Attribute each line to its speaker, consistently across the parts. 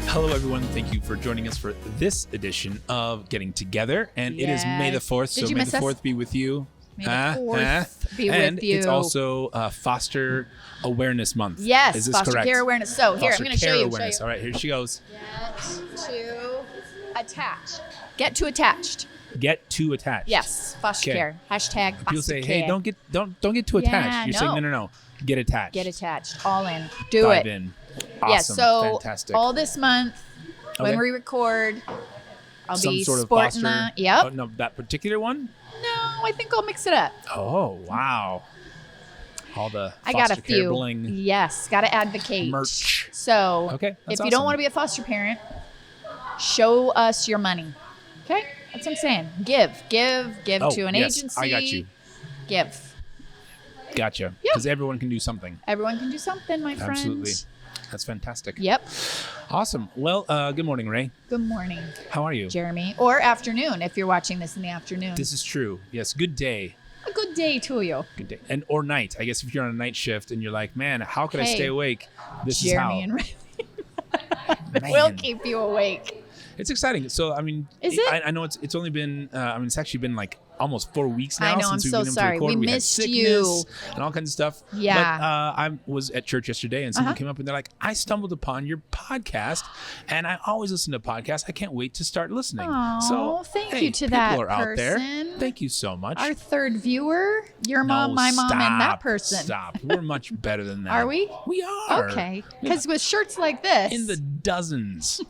Speaker 1: Hello, everyone. Thank you for joining us for this edition of Getting Together. And it is May the 4th, so May the 4th be with you.
Speaker 2: May the 4th be
Speaker 1: and
Speaker 2: with you.
Speaker 1: It's also Foster Awareness Month.
Speaker 2: Yes,
Speaker 1: is this
Speaker 2: foster
Speaker 1: correct?
Speaker 2: care awareness. So here, I'm going to show you.
Speaker 1: All right, here she goes.
Speaker 2: Get to attached. Get to attached.
Speaker 1: Get too attached.
Speaker 2: Yes, foster care. Hashtag foster
Speaker 1: People say,
Speaker 2: care.
Speaker 1: hey, don't get too attached. You're saying no. Get attached.
Speaker 2: Get attached. All in. Do
Speaker 1: Dive
Speaker 2: it.
Speaker 1: in. Awesome.
Speaker 2: Yes, so
Speaker 1: fantastic.
Speaker 2: all this month, when we record, I'll
Speaker 1: Some
Speaker 2: be
Speaker 1: sort of
Speaker 2: sporting
Speaker 1: foster.
Speaker 2: Yep.
Speaker 1: Oh, no, that particular one?
Speaker 2: No, I think I'll mix it up.
Speaker 1: Oh, wow. All the
Speaker 2: I
Speaker 1: foster
Speaker 2: got a
Speaker 1: care
Speaker 2: few.
Speaker 1: bling.
Speaker 2: Yes, got to advocate.
Speaker 1: Merch.
Speaker 2: So
Speaker 1: Okay,
Speaker 2: if
Speaker 1: that's
Speaker 2: you don't
Speaker 1: awesome.
Speaker 2: want to be a foster parent, show us your money. Okay? That's what I'm saying. Give to an agency.
Speaker 1: I got you.
Speaker 2: Give.
Speaker 1: Gotcha.
Speaker 2: Yeah.
Speaker 1: Because everyone can do something.
Speaker 2: Everyone can do something, my friend.
Speaker 1: Absolutely. That's fantastic.
Speaker 2: Yep.
Speaker 1: Awesome. Well, good morning, Ray.
Speaker 2: Good morning,
Speaker 1: How are you?
Speaker 2: Jeremy. Or afternoon, if you're watching this in the afternoon.
Speaker 1: This is true. Yes. Good day.
Speaker 2: A good day to you.
Speaker 1: Good day. And or night. I guess if you're on a night shift and you're like, man, how could I
Speaker 2: Hey,
Speaker 1: stay awake? This
Speaker 2: Jeremy
Speaker 1: is
Speaker 2: and
Speaker 1: how.
Speaker 2: Riley. We'll keep you awake.
Speaker 1: It's exciting. So, I mean,
Speaker 2: Is it?
Speaker 1: I know it's only been, it's actually been like almost 4 weeks now
Speaker 2: I know,
Speaker 1: since
Speaker 2: I'm
Speaker 1: we've
Speaker 2: so
Speaker 1: been
Speaker 2: sorry.
Speaker 1: able to record.
Speaker 2: We
Speaker 1: had
Speaker 2: missed
Speaker 1: sickness
Speaker 2: you.
Speaker 1: and all kinds of stuff.
Speaker 2: Yeah.
Speaker 1: But I was at church yesterday and someone came up and they're like, I stumbled upon your podcast and I always listen to podcasts. I can't wait to start listening.
Speaker 2: Aw,
Speaker 1: So
Speaker 2: thank
Speaker 1: hey,
Speaker 2: you to
Speaker 1: people
Speaker 2: that
Speaker 1: are out there.
Speaker 2: person.
Speaker 1: Thank you so much.
Speaker 2: Our third viewer, your mom,
Speaker 1: No,
Speaker 2: my mom, and that
Speaker 1: stop,
Speaker 2: person.
Speaker 1: Stop. We're much better than that.
Speaker 2: Are we?
Speaker 1: We are.
Speaker 2: Okay. Because with shirts like this.
Speaker 1: In the dozens.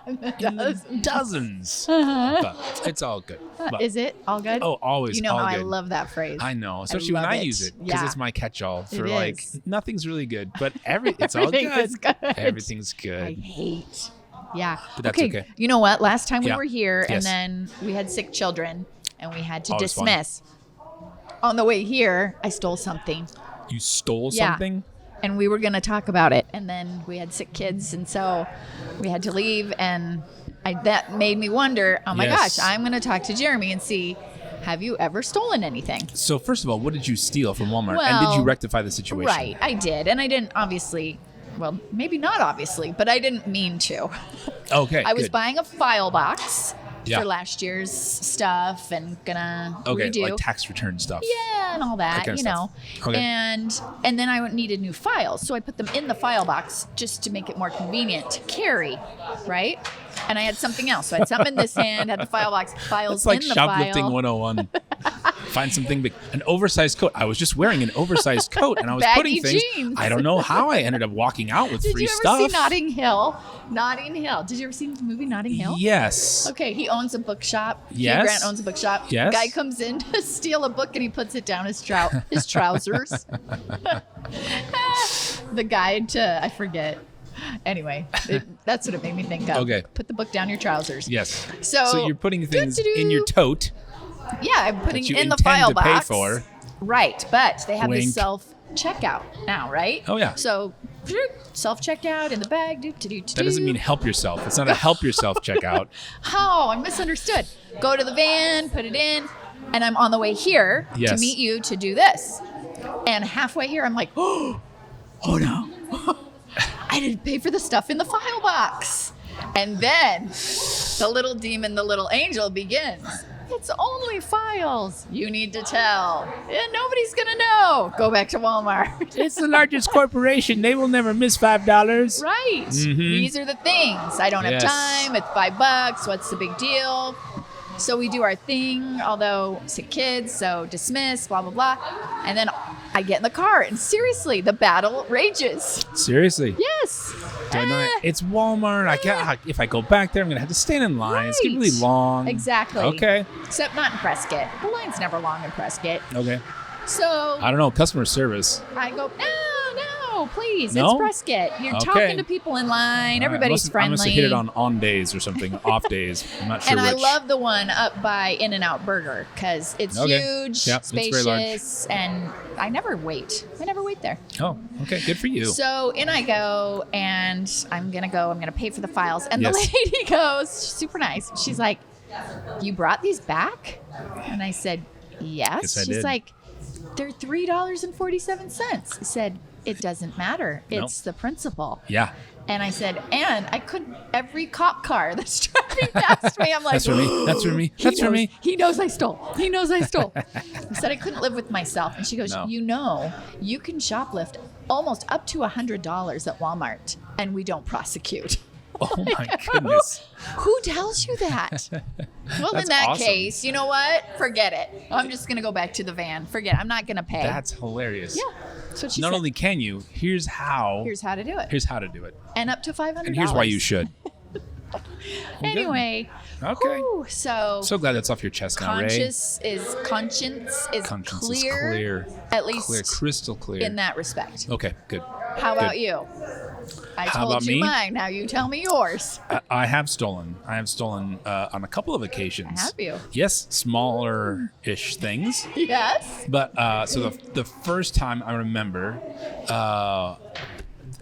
Speaker 1: In the dozens.
Speaker 2: Uh-huh.
Speaker 1: But it's all good. But,
Speaker 2: Is it all good?
Speaker 1: oh, always
Speaker 2: You know
Speaker 1: all
Speaker 2: how
Speaker 1: good.
Speaker 2: I love that phrase.
Speaker 1: I know, especially when
Speaker 2: love
Speaker 1: I
Speaker 2: it.
Speaker 1: use it because
Speaker 2: Yeah.
Speaker 1: it's my catch-all for
Speaker 2: It
Speaker 1: like
Speaker 2: is.
Speaker 1: nothing's really good, but it's all
Speaker 2: Everything
Speaker 1: good.
Speaker 2: is good.
Speaker 1: Everything's
Speaker 2: I
Speaker 1: good.
Speaker 2: hate. Yeah.
Speaker 1: But that's okay.
Speaker 2: You know what? Last time we
Speaker 1: Yeah.
Speaker 2: were here,
Speaker 1: Yes.
Speaker 2: and then we had sick children, and we had to
Speaker 1: Always fun.
Speaker 2: dismiss. On the way here, I stole something.
Speaker 1: You stole
Speaker 2: Yeah.
Speaker 1: something?
Speaker 2: And we were going to talk about it, and then we had sick kids, and so we had to leave, and that made me wonder, oh my
Speaker 1: Yes.
Speaker 2: gosh, I'm going to talk to Jeremy and see, have you ever stolen anything?
Speaker 1: So first of all, what did you steal from Walmart? And did you
Speaker 2: Well,
Speaker 1: rectify the situation?
Speaker 2: Right, I did, and I didn't obviously, well, maybe not obviously, but I didn't mean to.
Speaker 1: Okay.
Speaker 2: I was
Speaker 1: good.
Speaker 2: buying a file box
Speaker 1: Yeah.
Speaker 2: for last year's stuff and gonna
Speaker 1: Okay,
Speaker 2: redo.
Speaker 1: like tax return stuff.
Speaker 2: Yeah, and all that,
Speaker 1: kind of
Speaker 2: you know.
Speaker 1: stuff. Okay.
Speaker 2: And then I needed new files, so I put them in the file box just to make it more convenient to carry, right? And I had something else. So I had something in this hand, had the file box, files
Speaker 1: It's like
Speaker 2: in the
Speaker 1: shoplifting
Speaker 2: file.
Speaker 1: 101. Find something big. An oversized coat. I was just wearing an oversized coat and I was
Speaker 2: Baggy
Speaker 1: putting things.
Speaker 2: jeans.
Speaker 1: I don't know how I ended up walking out with
Speaker 2: Did
Speaker 1: free
Speaker 2: you ever
Speaker 1: stuff.
Speaker 2: see Notting Hill? Notting Hill. Did you ever see the movie Notting Hill?
Speaker 1: Yes.
Speaker 2: Okay, he owns a bookshop.
Speaker 1: Yes.
Speaker 2: Hugh Grant owns a bookshop.
Speaker 1: Yes.
Speaker 2: Guy comes in to steal a book and he puts it down his trousers. The guide to, I forget. Anyway, that's what it made me think of.
Speaker 1: Okay.
Speaker 2: Put the book down your trousers.
Speaker 1: Yes.
Speaker 2: So
Speaker 1: you're putting things
Speaker 2: doo-doo-doo.
Speaker 1: in your tote.
Speaker 2: Yeah, I'm putting
Speaker 1: That you
Speaker 2: in the
Speaker 1: intend
Speaker 2: file
Speaker 1: to pay
Speaker 2: box.
Speaker 1: for.
Speaker 2: Right, but they have
Speaker 1: Wink.
Speaker 2: this self checkout now, right?
Speaker 1: Oh, yeah.
Speaker 2: So self checkout in the bag.
Speaker 1: That doesn't mean help yourself. It's not a help yourself checkout.
Speaker 2: Oh, I misunderstood. Go to the van, put it in, and I'm on the way here to
Speaker 1: Yes.
Speaker 2: meet you to do this. And halfway here, I'm like, oh no. I didn't pay for the stuff in the file box. And then the little demon, the little angel begins. It's only files. You need to tell. And nobody's going to know. Go back to Walmart.
Speaker 1: It's the largest corporation. They will never miss $5.
Speaker 2: Right. These are the things. I don't have
Speaker 1: Yes.
Speaker 2: time. It's $5. What's the big deal? So we do our thing, although sick kids, so dismiss, blah, blah, blah. And then I get in the car, and seriously, the battle rages.
Speaker 1: Seriously.
Speaker 2: Yes.
Speaker 1: Do I know that? It's Walmart. I can't, if I go back there, I'm going to have to stand in line. It's getting
Speaker 2: Right.
Speaker 1: really long.
Speaker 2: Exactly.
Speaker 1: Okay.
Speaker 2: Except not in Prescott. The line's never long in Prescott.
Speaker 1: Okay.
Speaker 2: So
Speaker 1: I don't know. Customer service.
Speaker 2: I go, no, please.
Speaker 1: No?
Speaker 2: It's Prescott. You're
Speaker 1: Okay.
Speaker 2: talking to people in line. Everybody's friendly.
Speaker 1: I must have hit it on days or something, off days. I'm not sure
Speaker 2: And I
Speaker 1: which.
Speaker 2: love the one up by In-N-Out Burger because it's
Speaker 1: Okay.
Speaker 2: huge,
Speaker 1: Yep, it's very large.
Speaker 2: spacious, and I never wait. I never wait there.
Speaker 1: Oh, okay. Good for you.
Speaker 2: So in I go, and I'm going to pay for the files. And
Speaker 1: Yes.
Speaker 2: the lady goes, she's super nice. She's like, you brought these back? And I said, yes.
Speaker 1: Yes, I
Speaker 2: She's
Speaker 1: did.
Speaker 2: like, they're $3.47. I said, it doesn't matter. It's the principle.
Speaker 1: Yeah.
Speaker 2: And I said, and I couldn't, every cop car that's driving past me, I'm like,
Speaker 1: That's for me. That's for me. That's for me.
Speaker 2: He knows I stole. He knows I stole. I said, I couldn't live with myself. And she goes,
Speaker 1: No.
Speaker 2: you can shoplift almost up to $100 at Walmart and we don't prosecute.
Speaker 1: Oh my goodness.
Speaker 2: Who tells you that? Well, in
Speaker 1: That's
Speaker 2: that
Speaker 1: awesome.
Speaker 2: case, you know what? Forget it. I'm just going to go back to the van. Forget it. I'm not going to pay.
Speaker 1: That's hilarious.
Speaker 2: Yeah. That's what she
Speaker 1: Not
Speaker 2: said.
Speaker 1: only can you, here's how
Speaker 2: Here's how to do it.
Speaker 1: here's how to do it.
Speaker 2: And up to $500.
Speaker 1: And here's why you should.
Speaker 2: Anyway.
Speaker 1: Okay.
Speaker 2: whew, so
Speaker 1: So glad that's off your chest now, Ray.
Speaker 2: conscience is
Speaker 1: Conscience
Speaker 2: clear,
Speaker 1: is clear.
Speaker 2: at least
Speaker 1: Clear, crystal clear.
Speaker 2: in that respect.
Speaker 1: Okay, good.
Speaker 2: How about
Speaker 1: Good.
Speaker 2: you? I
Speaker 1: How
Speaker 2: told
Speaker 1: about
Speaker 2: you
Speaker 1: me?
Speaker 2: mine. Now you tell me yours.
Speaker 1: I have stolen. on a couple of occasions.
Speaker 2: Have you?
Speaker 1: Yes, smaller-ish things.
Speaker 2: Yes.
Speaker 1: But so the first time I remember,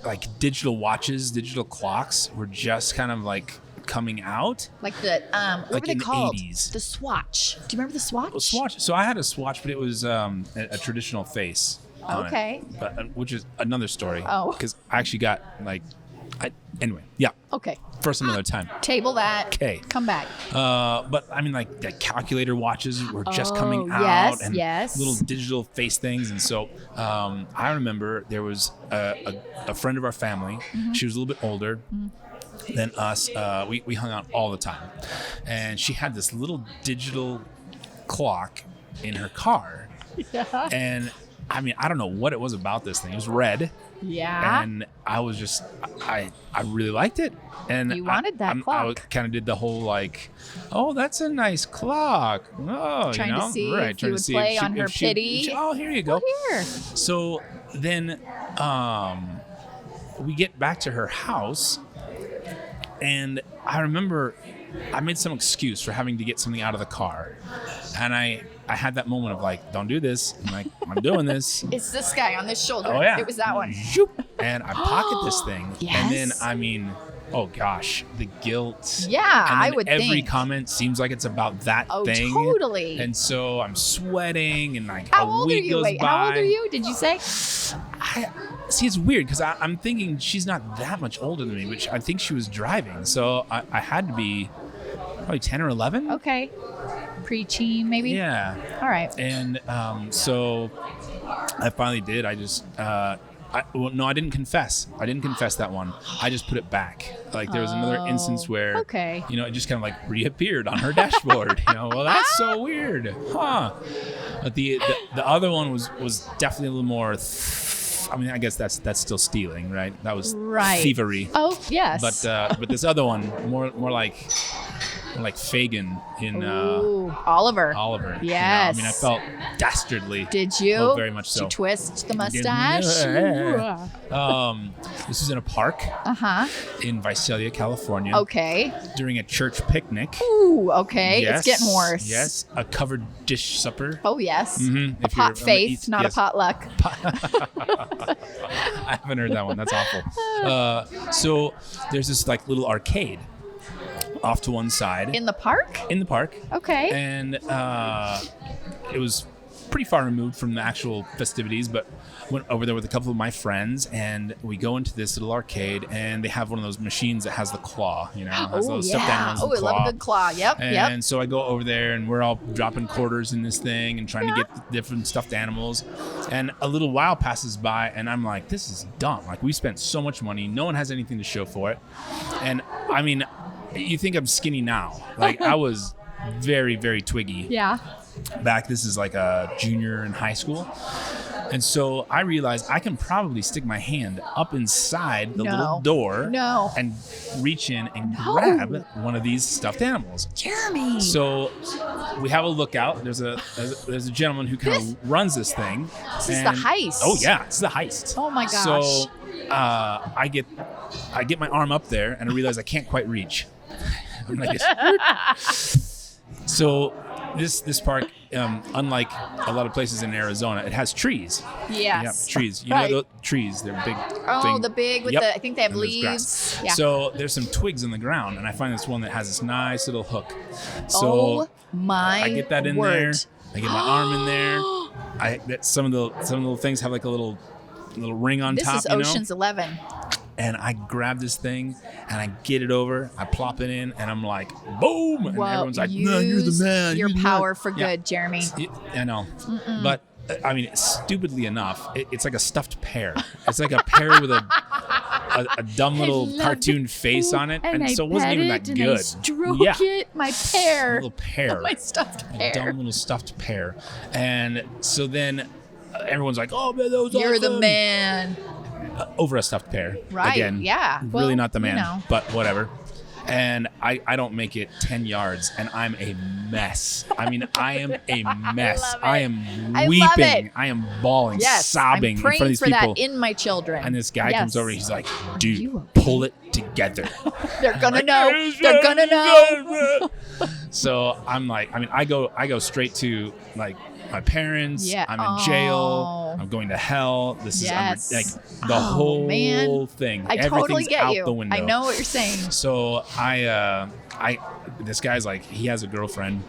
Speaker 1: like digital watches, digital clocks were just kind of like coming out.
Speaker 2: Like the what
Speaker 1: Like
Speaker 2: were they
Speaker 1: in the
Speaker 2: called?
Speaker 1: 80s.
Speaker 2: The Swatch. Do you remember the Swatch?
Speaker 1: A swatch. So I had a swatch, but it was a traditional face. On
Speaker 2: Okay.
Speaker 1: It, but which is another story.
Speaker 2: Oh.
Speaker 1: Because I actually got like, anyway, yeah.
Speaker 2: Okay.
Speaker 1: For some other time.
Speaker 2: Table that.
Speaker 1: 'Kay.
Speaker 2: Come back.
Speaker 1: But I mean, like the calculator watches were just coming out,
Speaker 2: yes,
Speaker 1: and
Speaker 2: yes.
Speaker 1: little digital face things. And so I remember there was a friend of our family.
Speaker 2: Mm-hmm.
Speaker 1: She was a little bit older than us. We hung out all the time, and she had this little digital clock in her car.
Speaker 2: Yeah.
Speaker 1: And I mean, I don't know what it was about this thing. It was red.
Speaker 2: Yeah.
Speaker 1: And I was just, I really liked it. And
Speaker 2: You wanted that
Speaker 1: I
Speaker 2: clock.
Speaker 1: kind of did the whole like, oh, that's a nice clock. Oh,
Speaker 2: Trying
Speaker 1: you
Speaker 2: to
Speaker 1: know,
Speaker 2: see
Speaker 1: right?
Speaker 2: if
Speaker 1: trying
Speaker 2: you
Speaker 1: to
Speaker 2: would
Speaker 1: see
Speaker 2: play
Speaker 1: if she,
Speaker 2: on her
Speaker 1: if she-
Speaker 2: pity.
Speaker 1: oh, here you go.
Speaker 2: Oh, here.
Speaker 1: So then, we get back to her house, and I remember I made some excuse for having to get something out of the car, and I had that moment of like, don't do this. I'm like, I'm doing this.
Speaker 2: It's this guy on this shoulder.
Speaker 1: Oh yeah,
Speaker 2: It was that one.
Speaker 1: Zoop. And I pocket this thing, and then
Speaker 2: Yes.
Speaker 1: I mean, oh gosh, the guilt.
Speaker 2: Yeah,
Speaker 1: and then
Speaker 2: I would
Speaker 1: every
Speaker 2: think.
Speaker 1: comment seems like it's about that
Speaker 2: Oh,
Speaker 1: thing.
Speaker 2: totally.
Speaker 1: And so I'm sweating, and like
Speaker 2: How
Speaker 1: a
Speaker 2: old are
Speaker 1: week
Speaker 2: you?
Speaker 1: goes
Speaker 2: Wait,
Speaker 1: by.
Speaker 2: how old are you? Did you say?
Speaker 1: See, it's weird because I'm thinking she's not that much older than me, but I think she was driving, so I had to be probably 10 or 11.
Speaker 2: Okay. Preteen, maybe?
Speaker 1: Yeah.
Speaker 2: All right.
Speaker 1: And so I finally did. I just, no, I didn't confess. I didn't confess that one. I just put it back. Like there was another instance where,
Speaker 2: okay.
Speaker 1: you know, it just kind of like reappeared on her dashboard. You know, well, that's so weird, huh? But the other one was definitely a little more. I mean, I guess that's still stealing, right? That was
Speaker 2: Right.
Speaker 1: thievery.
Speaker 2: Oh, yes.
Speaker 1: But this other one, more like Fagin in
Speaker 2: Ooh, Oliver.
Speaker 1: Oliver. you know?
Speaker 2: Yes.
Speaker 1: I mean, I felt dastardly.
Speaker 2: Did you?
Speaker 1: Oh, very much so.
Speaker 2: Did you twist the mustache?
Speaker 1: This was in a park
Speaker 2: Uh-huh.
Speaker 1: in Visalia, California,
Speaker 2: Okay.
Speaker 1: during a church picnic.
Speaker 2: Ooh, okay.
Speaker 1: Yes,
Speaker 2: It's getting worse.
Speaker 1: Yes, a covered dish supper.
Speaker 2: Oh, yes.
Speaker 1: Mhm,
Speaker 2: A
Speaker 1: if you're on
Speaker 2: pot
Speaker 1: the
Speaker 2: faith,
Speaker 1: east-
Speaker 2: not
Speaker 1: yes.
Speaker 2: a potluck.
Speaker 1: I haven't heard that one. That's awful. So there's this like little arcade off to one side
Speaker 2: In the park?
Speaker 1: in the park.
Speaker 2: Okay.
Speaker 1: And it was pretty far removed from the actual festivities, but went over there with a couple of my friends, and we go into this little arcade, and they have one of those machines that has the claw, you know, has
Speaker 2: Oh,
Speaker 1: those stuffed
Speaker 2: yeah.
Speaker 1: animals
Speaker 2: Oh,
Speaker 1: with
Speaker 2: I love a good claw. Yep,
Speaker 1: And
Speaker 2: yep.
Speaker 1: so I go over there, and we're all dropping quarters in this thing and trying to get different stuffed animals. And a little while passes by, and I'm like, this is dumb. Like, we spent so much money. No one has anything to show for it. And, I mean, you think I'm skinny now. Like, I was very, very twiggy
Speaker 2: Yeah.
Speaker 1: back. This is like a junior in high school. And so I realized I can probably stick my hand up inside the little door
Speaker 2: No.
Speaker 1: and reach in and
Speaker 2: No.
Speaker 1: grab one of these stuffed animals.
Speaker 2: Jeremy.
Speaker 1: So we have a lookout. There's a gentleman who kind of runs this thing.
Speaker 2: This is the heist.
Speaker 1: Oh yeah, it's the heist.
Speaker 2: Oh my gosh.
Speaker 1: So I get my arm up there, and I realize I can't quite reach. I'm like this. So this park, unlike a lot of places in Arizona, it has trees.
Speaker 2: Yes.
Speaker 1: Yeah, trees. You
Speaker 2: Right.
Speaker 1: know the trees. They're big.
Speaker 2: Oh,
Speaker 1: thing.
Speaker 2: the big with
Speaker 1: Yep.
Speaker 2: the, I think they have
Speaker 1: And there's
Speaker 2: leaves.
Speaker 1: grass.
Speaker 2: Yeah.
Speaker 1: So there's some twigs in the ground, and I find this one that has this nice little hook. So
Speaker 2: oh my
Speaker 1: I get that in
Speaker 2: word.
Speaker 1: there. I get my arm in there. Some of the little things have like a little ring on
Speaker 2: This
Speaker 1: top.
Speaker 2: is
Speaker 1: you know?
Speaker 2: Ocean's 11.
Speaker 1: And I grab this thing and I get it over. I plop it in, and I'm like, boom! And
Speaker 2: Well,
Speaker 1: everyone's like, "No, you're the man.
Speaker 2: Your
Speaker 1: you're the
Speaker 2: power
Speaker 1: man."
Speaker 2: for
Speaker 1: Yeah.
Speaker 2: good, Jeremy.
Speaker 1: I know, but I mean, stupidly enough, it's like a stuffed pear. It's like a pear with a dumb little
Speaker 2: love
Speaker 1: cartoon face on it, and
Speaker 2: I
Speaker 1: so it wasn't
Speaker 2: pet
Speaker 1: even that
Speaker 2: it,
Speaker 1: good.
Speaker 2: And I stroke
Speaker 1: yeah,
Speaker 2: it, my pear.
Speaker 1: little pear,
Speaker 2: My stuffed
Speaker 1: a
Speaker 2: pear.
Speaker 1: dumb little stuffed pear. And so then everyone's like, "Oh man, that was
Speaker 2: You're the
Speaker 1: awesome."
Speaker 2: man.
Speaker 1: Over a stuffed pear.
Speaker 2: Right,
Speaker 1: Again,
Speaker 2: yeah.
Speaker 1: Really
Speaker 2: Well,
Speaker 1: not the man,
Speaker 2: you know.
Speaker 1: but whatever. And I don't make it 10 yards, and I'm a mess. I mean, I am a mess.
Speaker 2: love it.
Speaker 1: I am
Speaker 2: I
Speaker 1: weeping.
Speaker 2: love it.
Speaker 1: I am bawling,
Speaker 2: Yes,
Speaker 1: sobbing
Speaker 2: I'm
Speaker 1: in
Speaker 2: praying
Speaker 1: front of these
Speaker 2: for
Speaker 1: people.
Speaker 2: that in my children.
Speaker 1: And this guy
Speaker 2: Yes.
Speaker 1: comes over and he's like,
Speaker 2: You
Speaker 1: dude,
Speaker 2: okay?
Speaker 1: pull it together.
Speaker 2: They're gonna
Speaker 1: Like,
Speaker 2: know. They're gonna know.
Speaker 1: So I'm like, I mean, I go straight to like my parents.
Speaker 2: Yeah.
Speaker 1: I'm in jail.
Speaker 2: Oh.
Speaker 1: I'm going to hell. This
Speaker 2: Yes.
Speaker 1: is like the
Speaker 2: Oh,
Speaker 1: whole
Speaker 2: man.
Speaker 1: thing.
Speaker 2: I totally
Speaker 1: Everything's
Speaker 2: get
Speaker 1: out
Speaker 2: you.
Speaker 1: the window.
Speaker 2: I know what you're saying.
Speaker 1: So this guy's like, he has a girlfriend.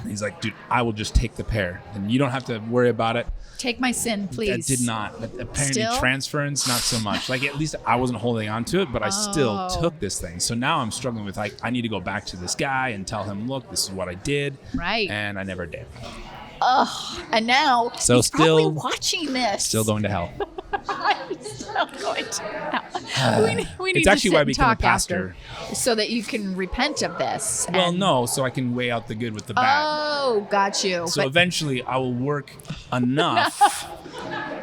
Speaker 1: He's like, dude, I will just take the pear, and you don't have to worry about it.
Speaker 2: Take my sin, please.
Speaker 1: That did not. But apparently,
Speaker 2: Still?
Speaker 1: transference, not so much. Like, at least I wasn't holding on to it, but I still
Speaker 2: Oh.
Speaker 1: took this thing. So now I'm struggling with, like, I need to go back to this guy and tell him, look, this is what I did.
Speaker 2: Right.
Speaker 1: And I never did.
Speaker 2: Ugh. And now
Speaker 1: So
Speaker 2: he's probably
Speaker 1: still-
Speaker 2: watching this.
Speaker 1: Still going to hell.
Speaker 2: I'm still going to hell. we need
Speaker 1: It's
Speaker 2: to
Speaker 1: actually
Speaker 2: sit
Speaker 1: why I
Speaker 2: and
Speaker 1: became a
Speaker 2: talk
Speaker 1: pastor.
Speaker 2: after, so that you can repent of this.
Speaker 1: Well,
Speaker 2: and-
Speaker 1: no, so I can weigh out the good with the bad.
Speaker 2: Oh, got you.
Speaker 1: So
Speaker 2: But
Speaker 1: eventually, I will work enough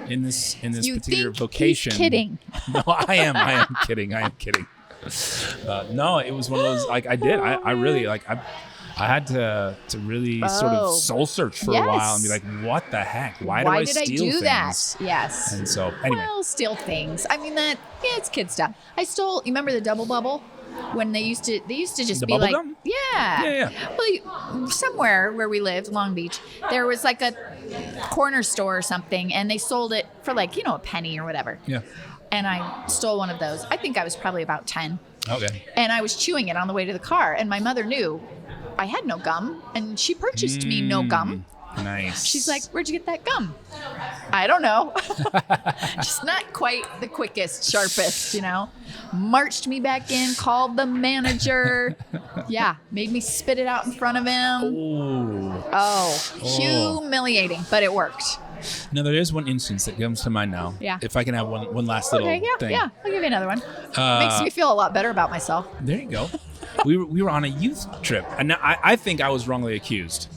Speaker 1: in this
Speaker 2: you
Speaker 1: particular
Speaker 2: think
Speaker 1: vocation.
Speaker 2: he's kidding?
Speaker 1: No, I am kidding. No, it was one of those, like, I did. I really, like, I had to really sort of
Speaker 2: Oh.
Speaker 1: soul search for
Speaker 2: Yes.
Speaker 1: a while and be like, what the heck? Why
Speaker 2: did
Speaker 1: I steal
Speaker 2: do
Speaker 1: things?
Speaker 2: that? Yes.
Speaker 1: And so, anyway.
Speaker 2: Well, steal things. I mean, it's kid stuff. I stole. You remember the double bubble? When they used to just
Speaker 1: The
Speaker 2: be
Speaker 1: bubble
Speaker 2: like,
Speaker 1: gum?
Speaker 2: yeah.
Speaker 1: Yeah.
Speaker 2: Well, somewhere where we lived, Long Beach, there was like a corner store or something, and they sold it for like, a penny or whatever.
Speaker 1: Yeah.
Speaker 2: And I stole one of those. I think I was probably about 10.
Speaker 1: Okay.
Speaker 2: And I was chewing it on the way to the car, and my mother knew I had no gum, and she purchased me no gum.
Speaker 1: Nice.
Speaker 2: She's like, where'd you get that gum? I don't know. Just not quite the quickest, sharpest, Marched me back in, called the manager. Yeah, made me spit it out in front of him.
Speaker 1: Ooh.
Speaker 2: Oh, humiliating, but it worked.
Speaker 1: Now, there is one instance that comes to mind now.
Speaker 2: Yeah.
Speaker 1: If I can have one last little
Speaker 2: Okay,
Speaker 1: thing.
Speaker 2: yeah, I'll give you another one. Makes me feel a lot better about myself.
Speaker 1: There you go. we were on a youth trip, and now I think I was wrongly accused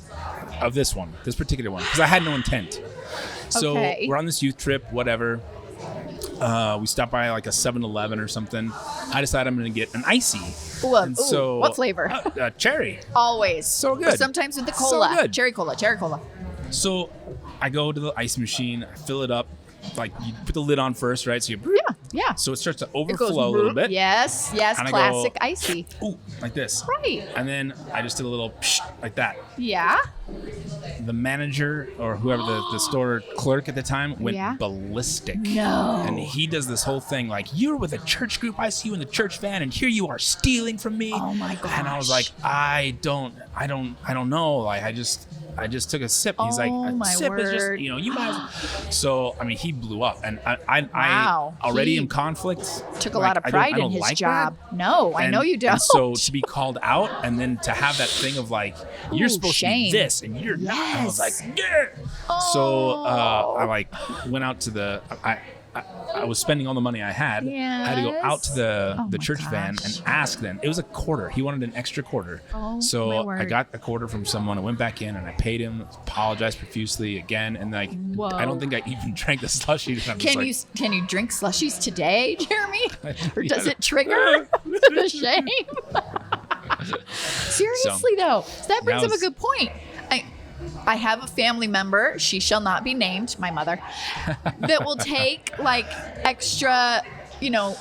Speaker 1: of this particular one, because I had no intent. So
Speaker 2: Okay.
Speaker 1: we're on this youth trip, whatever. We stopped by like a 7-Eleven or something. I decided I'm going to get an icy.
Speaker 2: Ooh,
Speaker 1: And
Speaker 2: ooh, what flavor?
Speaker 1: Cherry.
Speaker 2: Always.
Speaker 1: So
Speaker 2: Or
Speaker 1: good.
Speaker 2: sometimes with the
Speaker 1: So
Speaker 2: cola.
Speaker 1: good.
Speaker 2: Cherry cola.
Speaker 1: So I go to the ice machine, I fill it up. Like, you put the lid on first, right? So you
Speaker 2: Yeah.
Speaker 1: So it starts to
Speaker 2: It goes
Speaker 1: overflow a little bit.
Speaker 2: Yes,
Speaker 1: And I go,
Speaker 2: classic icy.
Speaker 1: Ooh, like this.
Speaker 2: Right.
Speaker 1: And then I just did a little psh, like that.
Speaker 2: Yeah.
Speaker 1: The manager or whoever the store clerk at the time went
Speaker 2: Yeah.
Speaker 1: ballistic.
Speaker 2: No.
Speaker 1: And he does this whole thing like, you're with a church group, I see you in the church van, and here you are stealing from me.
Speaker 2: Oh my gosh.
Speaker 1: And I was like, I don't know. Like, I just took a sip. He's like,
Speaker 2: Oh,
Speaker 1: a
Speaker 2: my
Speaker 1: sip is
Speaker 2: word.
Speaker 1: just, you might. So I mean, he blew up, and I
Speaker 2: Wow.
Speaker 1: already
Speaker 2: He
Speaker 1: in conflict.
Speaker 2: Took a
Speaker 1: like,
Speaker 2: lot of
Speaker 1: I don't-
Speaker 2: pride
Speaker 1: I don't
Speaker 2: in his
Speaker 1: like
Speaker 2: job.
Speaker 1: that.
Speaker 2: No, I know you don't.
Speaker 1: And so to be called out, and then to have that thing of like, you're
Speaker 2: Ooh,
Speaker 1: supposed
Speaker 2: shame.
Speaker 1: to be this, and you're not. I was like,
Speaker 2: Yes.
Speaker 1: yeah. So
Speaker 2: Oh.
Speaker 1: I like went out to the. I was spending all the money I had. I had to go out to the
Speaker 2: Oh my
Speaker 1: church van
Speaker 2: gosh.
Speaker 1: and ask them. It was a quarter. He wanted an extra quarter.
Speaker 2: Oh, my
Speaker 1: so
Speaker 2: word.
Speaker 1: I got a quarter from someone. I went back in and I paid him. Apologized profusely again. And like,
Speaker 2: Whoa.
Speaker 1: I don't think I even drank the slushy. And I'm
Speaker 2: Can
Speaker 1: just
Speaker 2: you drink slushies today, Jeremy? Or does
Speaker 1: Yeah.
Speaker 2: it trigger the shame? Seriously though, that brings up a
Speaker 1: was-
Speaker 2: good point. I have a family member, she shall not be named, my mother, that will take like extra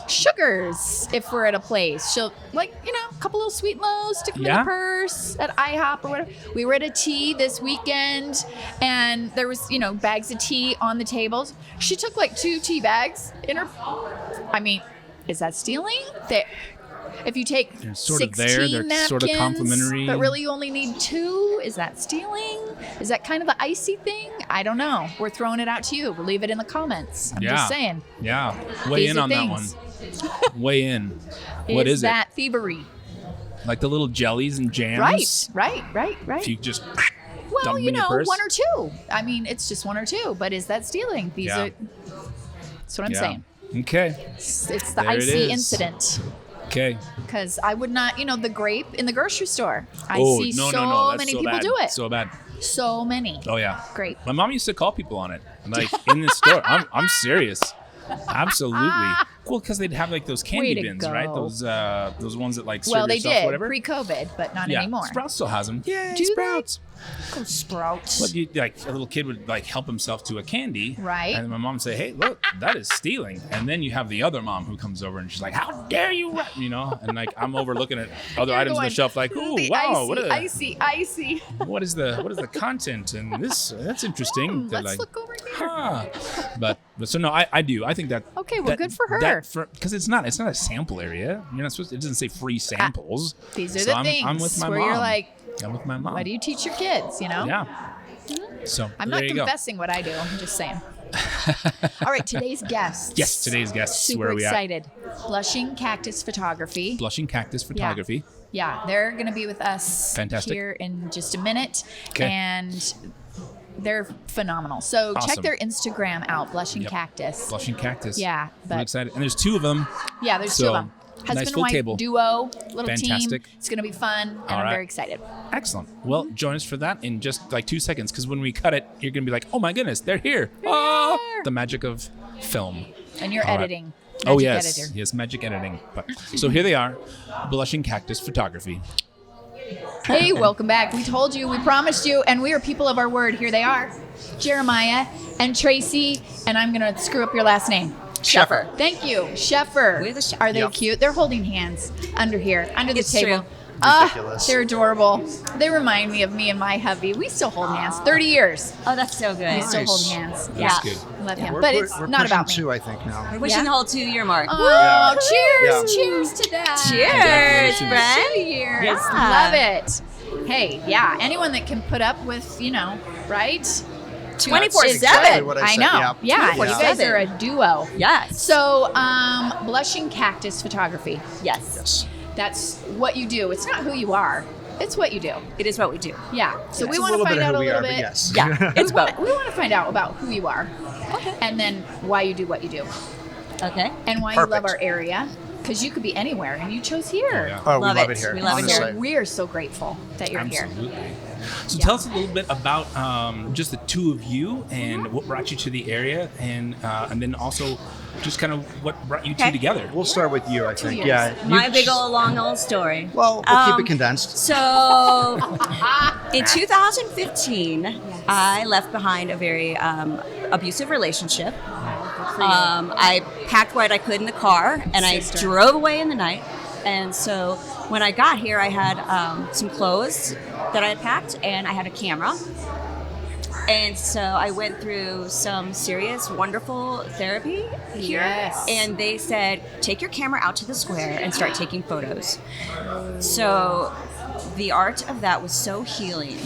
Speaker 2: sugars if we're at a place. She'll a couple little sweet lows, stick them in the purse at IHOP or whatever. We were at a tea this weekend and there was, bags of tea on the tables. She took like 2 tea bags in her. I mean, is that stealing? If you take
Speaker 1: they're sort
Speaker 2: 16
Speaker 1: of there, they're
Speaker 2: napkins,
Speaker 1: sort of complimentary.
Speaker 2: but really you only need 2, is that stealing? Is that kind of the icy thing? I don't know. We're throwing it out to you. We'll leave it in the comments. I'm just saying.
Speaker 1: Yeah. Weigh in on that one. Weigh in. What is
Speaker 2: that thievery?
Speaker 1: Like the little jellies and jams?
Speaker 2: Right.
Speaker 1: If you just dump
Speaker 2: Well,
Speaker 1: them in your purse?
Speaker 2: 1 or 2. I mean, it's just 1 or 2, but is that stealing? That's what I'm saying.
Speaker 1: Okay.
Speaker 2: It's the
Speaker 1: There it
Speaker 2: icy
Speaker 1: is.
Speaker 2: incident.
Speaker 1: Okay.
Speaker 2: Because I would not, the grape in the grocery store. I see
Speaker 1: no.
Speaker 2: so
Speaker 1: That's
Speaker 2: many
Speaker 1: so
Speaker 2: people
Speaker 1: bad.
Speaker 2: do it.
Speaker 1: So bad.
Speaker 2: So many.
Speaker 1: Oh yeah.
Speaker 2: Grape.
Speaker 1: My mom used to call people on it, like in the store. I'm serious. Absolutely. Well, because they'd have like those candy bins,
Speaker 2: go.
Speaker 1: right? Those ones that like serve
Speaker 2: Well, they
Speaker 1: yourself,
Speaker 2: did
Speaker 1: whatever.
Speaker 2: pre-COVID, but not anymore.
Speaker 1: Sprouts still has them. Yeah,
Speaker 2: Do
Speaker 1: Sprouts.
Speaker 2: Go Sprouts.
Speaker 1: But a little kid would like help himself to a candy,
Speaker 2: Right.
Speaker 1: And my mom would say, "Hey, look, that is stealing." And then you have the other mom who comes over and she's like, "How dare you?" And like I'm over looking at other
Speaker 2: You're
Speaker 1: items on the
Speaker 2: going,
Speaker 1: "Ooh,
Speaker 2: the
Speaker 1: wow,
Speaker 2: icy.
Speaker 1: what is the content and this? That's interesting." They're
Speaker 2: Let's
Speaker 1: like,
Speaker 2: look over here.
Speaker 1: But so no, I do. I think that.
Speaker 2: Okay, well, good for her.
Speaker 1: Because it's not a sample area. You're not supposed. It doesn't say free samples.
Speaker 2: These are
Speaker 1: So
Speaker 2: the things
Speaker 1: I'm with my
Speaker 2: where
Speaker 1: mom.
Speaker 2: you're like,
Speaker 1: I'm with my mom.
Speaker 2: what do you teach your kids?
Speaker 1: Yeah. So
Speaker 2: I'm
Speaker 1: there
Speaker 2: not
Speaker 1: you go.
Speaker 2: confessing what I do. I'm just saying. All right, today's guests.
Speaker 1: Yes, today's guests.
Speaker 2: Super
Speaker 1: Where are we
Speaker 2: excited. Blushing Cactus Photography.
Speaker 1: Blushing Cactus Photography.
Speaker 2: Yeah, they're going to be with us
Speaker 1: Fantastic.
Speaker 2: here in just a minute.
Speaker 1: Okay.
Speaker 2: And they're phenomenal. So check
Speaker 1: Awesome.
Speaker 2: their Instagram out, Blushing
Speaker 1: Yep.
Speaker 2: Cactus.
Speaker 1: Blushing Cactus.
Speaker 2: Yeah,
Speaker 1: I'm
Speaker 2: but
Speaker 1: excited. And there's 2 of them.
Speaker 2: yeah, there's 2
Speaker 1: So,
Speaker 2: of them. Husband
Speaker 1: nice
Speaker 2: and
Speaker 1: full
Speaker 2: wife
Speaker 1: table.
Speaker 2: duo, little
Speaker 1: Fantastic.
Speaker 2: team. It's going to be fun, and
Speaker 1: All
Speaker 2: I'm
Speaker 1: right.
Speaker 2: very excited.
Speaker 1: Excellent. Well, join us for that in just like 2 seconds, because when we cut it, you're gonna be like, "Oh my goodness, they're here!"
Speaker 2: here.
Speaker 1: The magic of film.
Speaker 2: And you're
Speaker 1: All right.
Speaker 2: editing.
Speaker 1: Oh
Speaker 2: Magic
Speaker 1: yes,
Speaker 2: editor.
Speaker 1: yes, magic editing. But so here they are, Blushing Cactus Photography.
Speaker 2: Hey, welcome back. We told you, we promised you, and we are people of our word. Here they are, Jeremiah and Tracy, and I'm going to screw up your last name.
Speaker 3: Sheffer.
Speaker 2: Thank you, Sheffer.
Speaker 3: We're the Sheffer.
Speaker 2: Are they
Speaker 3: Yep.
Speaker 2: cute? They're holding hands under here, under the
Speaker 3: It's
Speaker 2: table.
Speaker 3: true. Ridiculous.
Speaker 2: They're adorable. They remind me of me and my hubby. We still hold hands. 30 years.
Speaker 4: Oh, that's so
Speaker 2: We
Speaker 4: good.
Speaker 2: still hold
Speaker 3: Nice.
Speaker 2: hands.
Speaker 4: Yeah.
Speaker 2: Yeah.
Speaker 1: Good.
Speaker 2: Love him.
Speaker 3: We're-
Speaker 2: But
Speaker 3: we're-
Speaker 2: it's
Speaker 3: we're
Speaker 2: not
Speaker 3: pushing
Speaker 2: about me.
Speaker 3: 2, I think, now.
Speaker 4: We're pushing
Speaker 2: Yeah.
Speaker 4: the whole 2-year mark.
Speaker 2: Oh,
Speaker 3: Yeah.
Speaker 2: cheers. Cheers to that.
Speaker 4: Cheers,
Speaker 1: Congratulations.
Speaker 4: friend.
Speaker 2: 2 years.
Speaker 4: Yeah.
Speaker 2: Love it. Hey, yeah, anyone that can put up with, right?
Speaker 4: 24/7.
Speaker 2: Is
Speaker 3: exactly
Speaker 2: good.
Speaker 3: what I
Speaker 2: I
Speaker 3: said,
Speaker 2: know.
Speaker 3: yeah.
Speaker 2: Yeah, you guys
Speaker 4: 24/7.
Speaker 2: are a duo.
Speaker 4: Yes.
Speaker 2: So, Blushing Cactus Photography.
Speaker 4: Yes.
Speaker 3: Yes.
Speaker 2: That's what you do. It's not who you are. It's what you do.
Speaker 4: It is what we do.
Speaker 2: Yeah. So we
Speaker 3: It's
Speaker 2: want
Speaker 3: a
Speaker 2: to
Speaker 3: little
Speaker 2: find
Speaker 3: bit
Speaker 2: out
Speaker 3: of
Speaker 2: a
Speaker 3: who we
Speaker 2: little
Speaker 3: are, but
Speaker 2: bit.
Speaker 3: yes.
Speaker 4: Yeah. It's both.
Speaker 2: We want to find out about who you are, and then why you do what you do,
Speaker 4: Okay.
Speaker 2: and why you love
Speaker 3: Perfect.
Speaker 2: our area. Because you could be anywhere, and you chose here.
Speaker 1: yeah.
Speaker 3: Oh, we
Speaker 4: Love
Speaker 3: love
Speaker 4: it.
Speaker 3: it here.
Speaker 4: We love it
Speaker 3: honestly.
Speaker 4: here.
Speaker 2: We are so grateful that you're here.
Speaker 1: Absolutely. So
Speaker 2: Yeah.
Speaker 1: tell us a little bit about just the 2 of you and what brought you to the area, and then also just kind of what brought you 2
Speaker 4: Okay.
Speaker 1: together.
Speaker 3: We'll start with you, I think.
Speaker 2: years.
Speaker 3: Yeah.
Speaker 4: My
Speaker 3: you-
Speaker 4: big old long old story.
Speaker 3: Well, we'll keep it condensed.
Speaker 4: So, in 2015, I left behind a very abusive relationship. I packed what I could in the car, and I drove away in the night. And so, when I got here, I had some clothes that I had packed, and I had a camera. And so I went through some serious, wonderful therapy here.
Speaker 2: Yes.
Speaker 4: And they said, take your camera out to the square and start taking photos. So the art of that was so healing.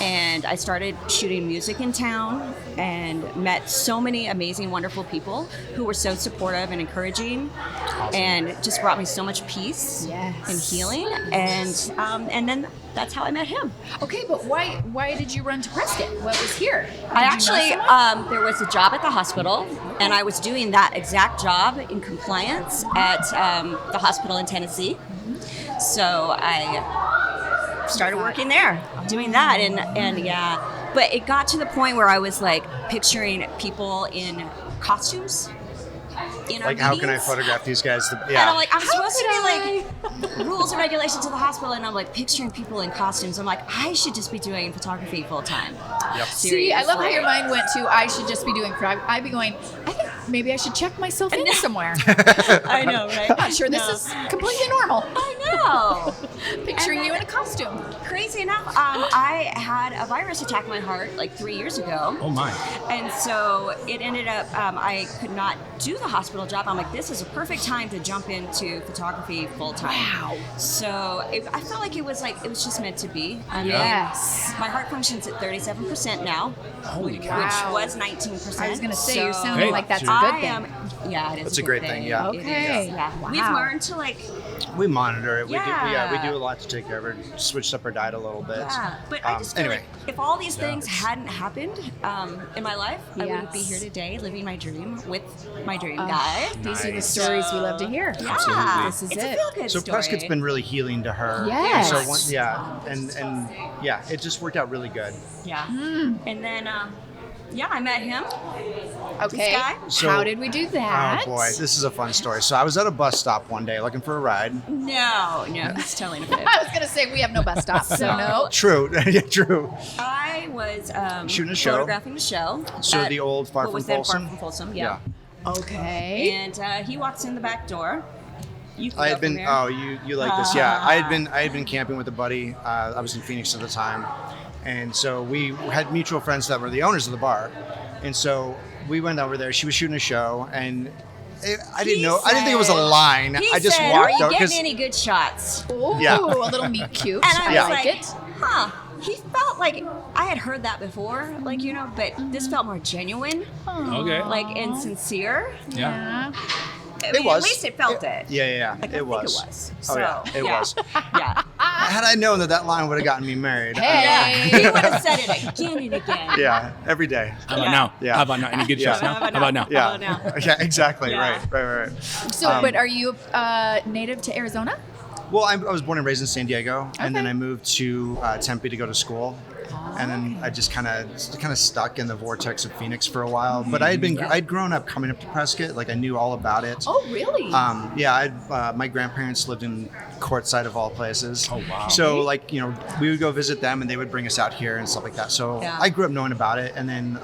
Speaker 4: And I started shooting music in town and met so many amazing, wonderful people who were so supportive and encouraging, and it just brought me so much peace
Speaker 2: Yes.
Speaker 4: and healing. And then that's how I met him.
Speaker 2: Okay, but why did you run to Prescott? What was here?
Speaker 4: I
Speaker 2: Did you know
Speaker 4: actually,
Speaker 2: someone?
Speaker 4: there was a job at the hospital, and I was doing that exact job in compliance at the hospital in Tennessee. So I started working there, doing that, and yeah. But it got to the point where I was like picturing people in costumes. In our
Speaker 3: Like, how can I
Speaker 4: meetings.
Speaker 3: photograph these guys?
Speaker 4: And I'm
Speaker 3: Yeah.
Speaker 4: like, I'm supposed to
Speaker 2: could
Speaker 4: be like rules and regulations to the hospital, and I'm like picturing people in costumes. I'm like, I should just be doing photography full time.
Speaker 3: Yep.
Speaker 2: See, I love how your mind went to I should just be doing photography. I'd be going, I think maybe I should check myself in somewhere.
Speaker 4: I know, right?
Speaker 2: I'm not sure this is completely normal.
Speaker 4: I know.
Speaker 2: Picturing you in a costume.
Speaker 4: Crazy enough, I had a virus attack my heart like 3 years ago.
Speaker 1: Oh my.
Speaker 4: And so it ended up, I could not do the hospital job. I'm like, this is a perfect time to jump into photography full time.
Speaker 2: Wow.
Speaker 4: So I felt like it was just meant to be. I mean,
Speaker 2: Yes.
Speaker 4: my heart functions at 37% now.
Speaker 1: Holy
Speaker 4: which
Speaker 1: cow.
Speaker 4: was 19%.
Speaker 2: I was going to say, you're
Speaker 4: So
Speaker 2: sounding
Speaker 1: Hey,
Speaker 2: like that's a
Speaker 1: sure.
Speaker 2: good
Speaker 4: I
Speaker 2: thing.
Speaker 4: am, yeah, it is
Speaker 3: That's a great thing, yeah.
Speaker 4: It is,
Speaker 2: Okay.
Speaker 4: yeah.
Speaker 2: Wow.
Speaker 4: We've learned to like,
Speaker 3: We monitor it.
Speaker 4: Yeah.
Speaker 3: We do a lot to take care of it. Switched up our diet a little bit.
Speaker 4: yeah. But I just feel
Speaker 3: anyway.
Speaker 4: like if all these things hadn't happened in my life, I wouldn't be
Speaker 2: Yes.
Speaker 4: here today living my dream with my dream guy.
Speaker 2: These are the
Speaker 1: Nice.
Speaker 2: stories we love to hear.
Speaker 4: Yeah,
Speaker 2: This is
Speaker 4: it's
Speaker 2: it.
Speaker 4: a feel-good
Speaker 3: So
Speaker 4: story.
Speaker 3: Prescott's been really healing to her.
Speaker 2: Yes.
Speaker 3: And so and yeah, it just worked out really good.
Speaker 4: Yeah. And then, I met him.
Speaker 2: Okay.
Speaker 4: guy?
Speaker 3: So-
Speaker 2: How did we do that?
Speaker 3: Oh boy, this is a fun story. So I was at a bus stop one day looking for a ride.
Speaker 4: No, he's telling a bit.
Speaker 2: I was going to say we have no bus stop, so no.
Speaker 3: True, yeah, true.
Speaker 4: I was
Speaker 3: Shooting a show.
Speaker 4: photographing the show.
Speaker 3: So
Speaker 4: at
Speaker 3: the old Far
Speaker 4: what
Speaker 3: From
Speaker 4: was then
Speaker 3: Folsom?
Speaker 4: Far From Folsom, yeah.
Speaker 2: Okay.
Speaker 4: And he walks in the back door. You can
Speaker 3: I
Speaker 4: go
Speaker 3: had been.
Speaker 4: from
Speaker 3: Oh,
Speaker 4: there.
Speaker 3: you like this? Yeah, I had been camping with a buddy. I was in Phoenix at the time, and so we had mutual friends that were the owners of the bar, and so we went over there. She was shooting a show, and I didn't know. I didn't think it was a line.
Speaker 4: He
Speaker 3: I just
Speaker 4: said,
Speaker 3: walked
Speaker 4: "Are
Speaker 3: out
Speaker 4: you
Speaker 3: because
Speaker 4: getting any good shots?"
Speaker 2: Ooh,
Speaker 3: Yeah.
Speaker 2: a little meet cute.
Speaker 4: And I was
Speaker 3: Yeah.
Speaker 2: like
Speaker 4: like,
Speaker 2: it.
Speaker 4: huh. He felt like I had heard that before, like, but this felt more genuine,
Speaker 1: Okay.
Speaker 4: like, and sincere.
Speaker 1: Yeah.
Speaker 4: I mean,
Speaker 3: was.
Speaker 4: At least it felt it.
Speaker 3: Yeah.
Speaker 4: Like, I
Speaker 3: It
Speaker 4: think
Speaker 3: was.
Speaker 4: it was.
Speaker 3: Oh yeah,
Speaker 4: So,
Speaker 3: it was.
Speaker 4: Yeah.
Speaker 3: Had I known that line would have gotten me married,
Speaker 2: Hey.
Speaker 4: He would have said it again and again.
Speaker 3: yeah, every day.
Speaker 1: How about now?
Speaker 3: Yeah.
Speaker 1: How about now? Any good
Speaker 3: Yeah.
Speaker 1: shots now?
Speaker 4: How
Speaker 1: How
Speaker 4: about
Speaker 1: about
Speaker 4: now?
Speaker 1: now?
Speaker 3: Yeah,
Speaker 4: Oh, no.
Speaker 3: yeah, exactly.
Speaker 4: Yeah.
Speaker 3: Right.
Speaker 2: So, but are you native to Arizona?
Speaker 3: Well, I was born and raised in San Diego, and then
Speaker 2: Okay.
Speaker 3: I moved to Tempe to go to school, and then I just kind of stuck in the vortex of Phoenix for a while. But I'd grown up coming up to Prescott, like I knew all about it.
Speaker 2: Oh, really?
Speaker 3: My grandparents lived in Quartzsite of all places.
Speaker 1: Oh, wow.
Speaker 3: So we would go visit them, and they would bring us out here and stuff like that. So
Speaker 4: Yeah.
Speaker 3: I grew up knowing about it, and then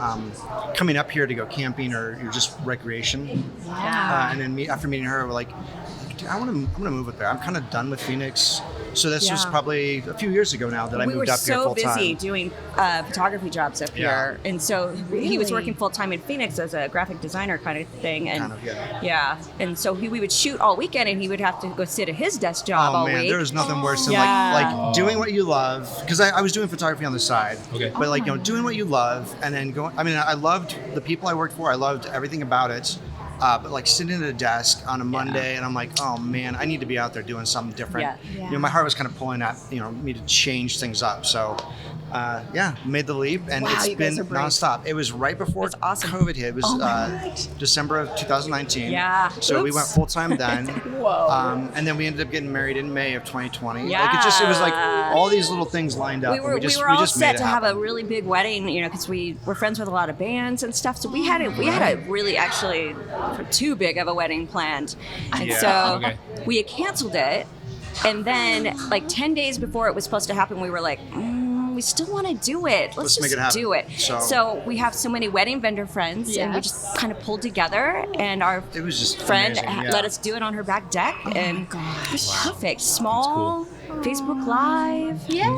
Speaker 3: coming up here to go camping or just recreation.
Speaker 2: Yeah.
Speaker 3: And then after meeting her, we're like, dude, I'm gonna move up there. I'm kind of done with Phoenix. So this was
Speaker 4: Yeah.
Speaker 3: probably a few years ago now that I
Speaker 4: We were
Speaker 3: moved up here
Speaker 4: so
Speaker 3: full time.
Speaker 4: busy doing photography jobs up here, and so he was working full time in Phoenix as a graphic designer kind of thing, and
Speaker 3: Kind of, yeah.
Speaker 4: and so we would shoot all weekend, and he would have to go sit at his desk job
Speaker 3: Oh
Speaker 4: all
Speaker 3: man,
Speaker 4: week.
Speaker 3: there was nothing worse than
Speaker 4: Yeah.
Speaker 3: like doing what you love. Because I was doing photography on the side.
Speaker 1: Okay.
Speaker 3: But doing what you love and then going. I mean, I loved the people I worked for. I loved everything about it. But like sitting at a desk on a Monday, and I'm like, oh man, I need to be out there doing something different.
Speaker 2: Yeah.
Speaker 3: My heart was kind of pulling at me to change things up. So made the leap, and
Speaker 2: Wow,
Speaker 3: it's
Speaker 2: you guys
Speaker 3: been
Speaker 2: are brave.
Speaker 3: nonstop. It was right before
Speaker 4: That's awesome.
Speaker 3: COVID hit. It was
Speaker 2: Oh my God.
Speaker 3: December of 2019.
Speaker 4: Yeah.
Speaker 3: So we
Speaker 4: Oops.
Speaker 3: went full time then.
Speaker 2: Whoa.
Speaker 3: And then we ended up getting married in May of 2020.
Speaker 4: Yeah.
Speaker 3: Like it was like all these little things lined up.
Speaker 4: We were
Speaker 3: and we just
Speaker 4: all
Speaker 3: made
Speaker 4: set
Speaker 3: it
Speaker 4: to have
Speaker 3: happen.
Speaker 4: a really big wedding, because we were friends with a lot of bands and stuff. So we had a really actually too big of a wedding planned, and
Speaker 3: Yeah.
Speaker 4: so
Speaker 1: Okay.
Speaker 4: we had canceled it. And then, like 10 days before it was supposed to happen, we were like, we still want to do it. Let's
Speaker 3: make
Speaker 4: just
Speaker 3: it happen.
Speaker 4: do it.
Speaker 3: So
Speaker 4: we have so many wedding vendor friends, and we
Speaker 2: Yes.
Speaker 4: just kind of pulled together. And our
Speaker 3: It was just
Speaker 4: friend
Speaker 3: amazing, yeah.
Speaker 4: let us do it on her back deck, and it was perfect. Small
Speaker 1: That's
Speaker 4: Facebook Live.
Speaker 2: Yes.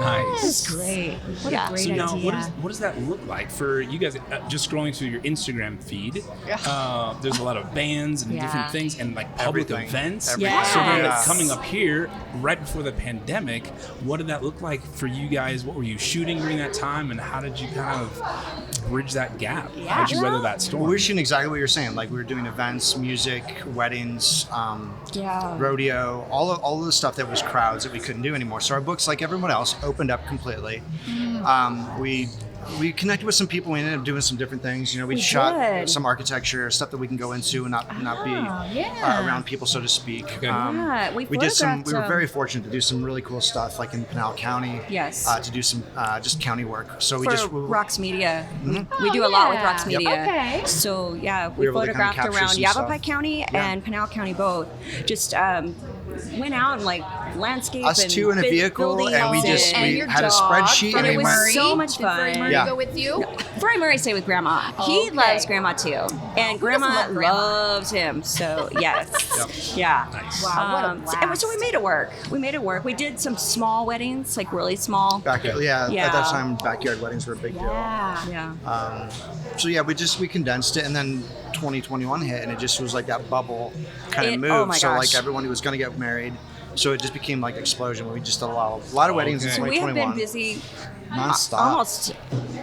Speaker 1: Nice.
Speaker 4: Great.
Speaker 2: What a great
Speaker 1: So now,
Speaker 2: idea.
Speaker 1: what does that look like for you guys? Just scrolling through your Instagram feed, there's a lot of bands and
Speaker 2: Yeah.
Speaker 1: different things and like public
Speaker 3: Everything.
Speaker 1: events.
Speaker 3: Everything.
Speaker 2: Yes.
Speaker 1: So then
Speaker 3: Yeah.
Speaker 1: coming up here right before the pandemic, what did that look like for you guys? What were you shooting during that time, and how did you kind of bridge that gap? How did you weather that storm?
Speaker 3: Well, we were shooting exactly what you're saying. Like we were doing events, music, weddings, rodeo, all of the stuff that was crowds that we couldn't do anymore. So our books, like everyone else, opened up completely. We connected with some people. We ended up doing some different things. We shot
Speaker 4: did.
Speaker 3: some architecture, stuff that we can go into and not be
Speaker 2: yeah.
Speaker 3: around people, so to speak.
Speaker 1: Okay.
Speaker 4: Yeah, we
Speaker 3: did some. We were
Speaker 4: photographed,
Speaker 3: very fortunate to do some really cool stuff, like in Pinal County.
Speaker 4: Yes.
Speaker 3: To do some just county work. So we
Speaker 4: for
Speaker 3: just
Speaker 4: Rox Media. We do a lot with
Speaker 2: yeah.
Speaker 4: Rox Media.
Speaker 2: Okay.
Speaker 4: So yeah,
Speaker 3: We
Speaker 4: we
Speaker 3: were able to kinda
Speaker 4: photographed
Speaker 3: capture
Speaker 4: around
Speaker 3: some
Speaker 4: Yavapai
Speaker 3: stuff.
Speaker 4: County
Speaker 3: Yeah.
Speaker 4: and Pinal County both. Just went out and like landscape.
Speaker 3: Us
Speaker 4: and
Speaker 3: two in a vehicle,
Speaker 4: buildings
Speaker 3: and
Speaker 2: and
Speaker 3: we
Speaker 2: your
Speaker 3: had a
Speaker 2: dog,
Speaker 3: spreadsheet,
Speaker 4: and
Speaker 3: and
Speaker 4: it
Speaker 3: we
Speaker 4: was
Speaker 3: went.
Speaker 4: so much
Speaker 2: Did Furry
Speaker 4: fun.
Speaker 2: Murray
Speaker 3: Yeah.
Speaker 2: go with you?
Speaker 4: Furry Murray stayed with Grandma. He
Speaker 2: Okay.
Speaker 4: loves Grandma too, and Grandma
Speaker 2: love Grandma?
Speaker 4: loves him. So yes, yeah.
Speaker 1: Nice.
Speaker 2: Wow, what a
Speaker 4: So we
Speaker 2: blast.
Speaker 4: made it work. We did some small weddings, like really small.
Speaker 3: Backyard, at
Speaker 4: Yeah.
Speaker 3: that time, backyard weddings were a big deal.
Speaker 2: Yeah.
Speaker 4: Yeah.
Speaker 3: So yeah, we condensed it, and then 2021 hit, and it just was like that bubble kind of
Speaker 4: It-
Speaker 3: moved.
Speaker 4: oh my
Speaker 3: so
Speaker 4: gosh.
Speaker 3: like everyone who was going to get married, so it just became like explosion. We just did a lot of weddings in
Speaker 1: Okay.
Speaker 4: So we have
Speaker 3: 2021.
Speaker 4: been busy
Speaker 3: nonstop.
Speaker 4: almost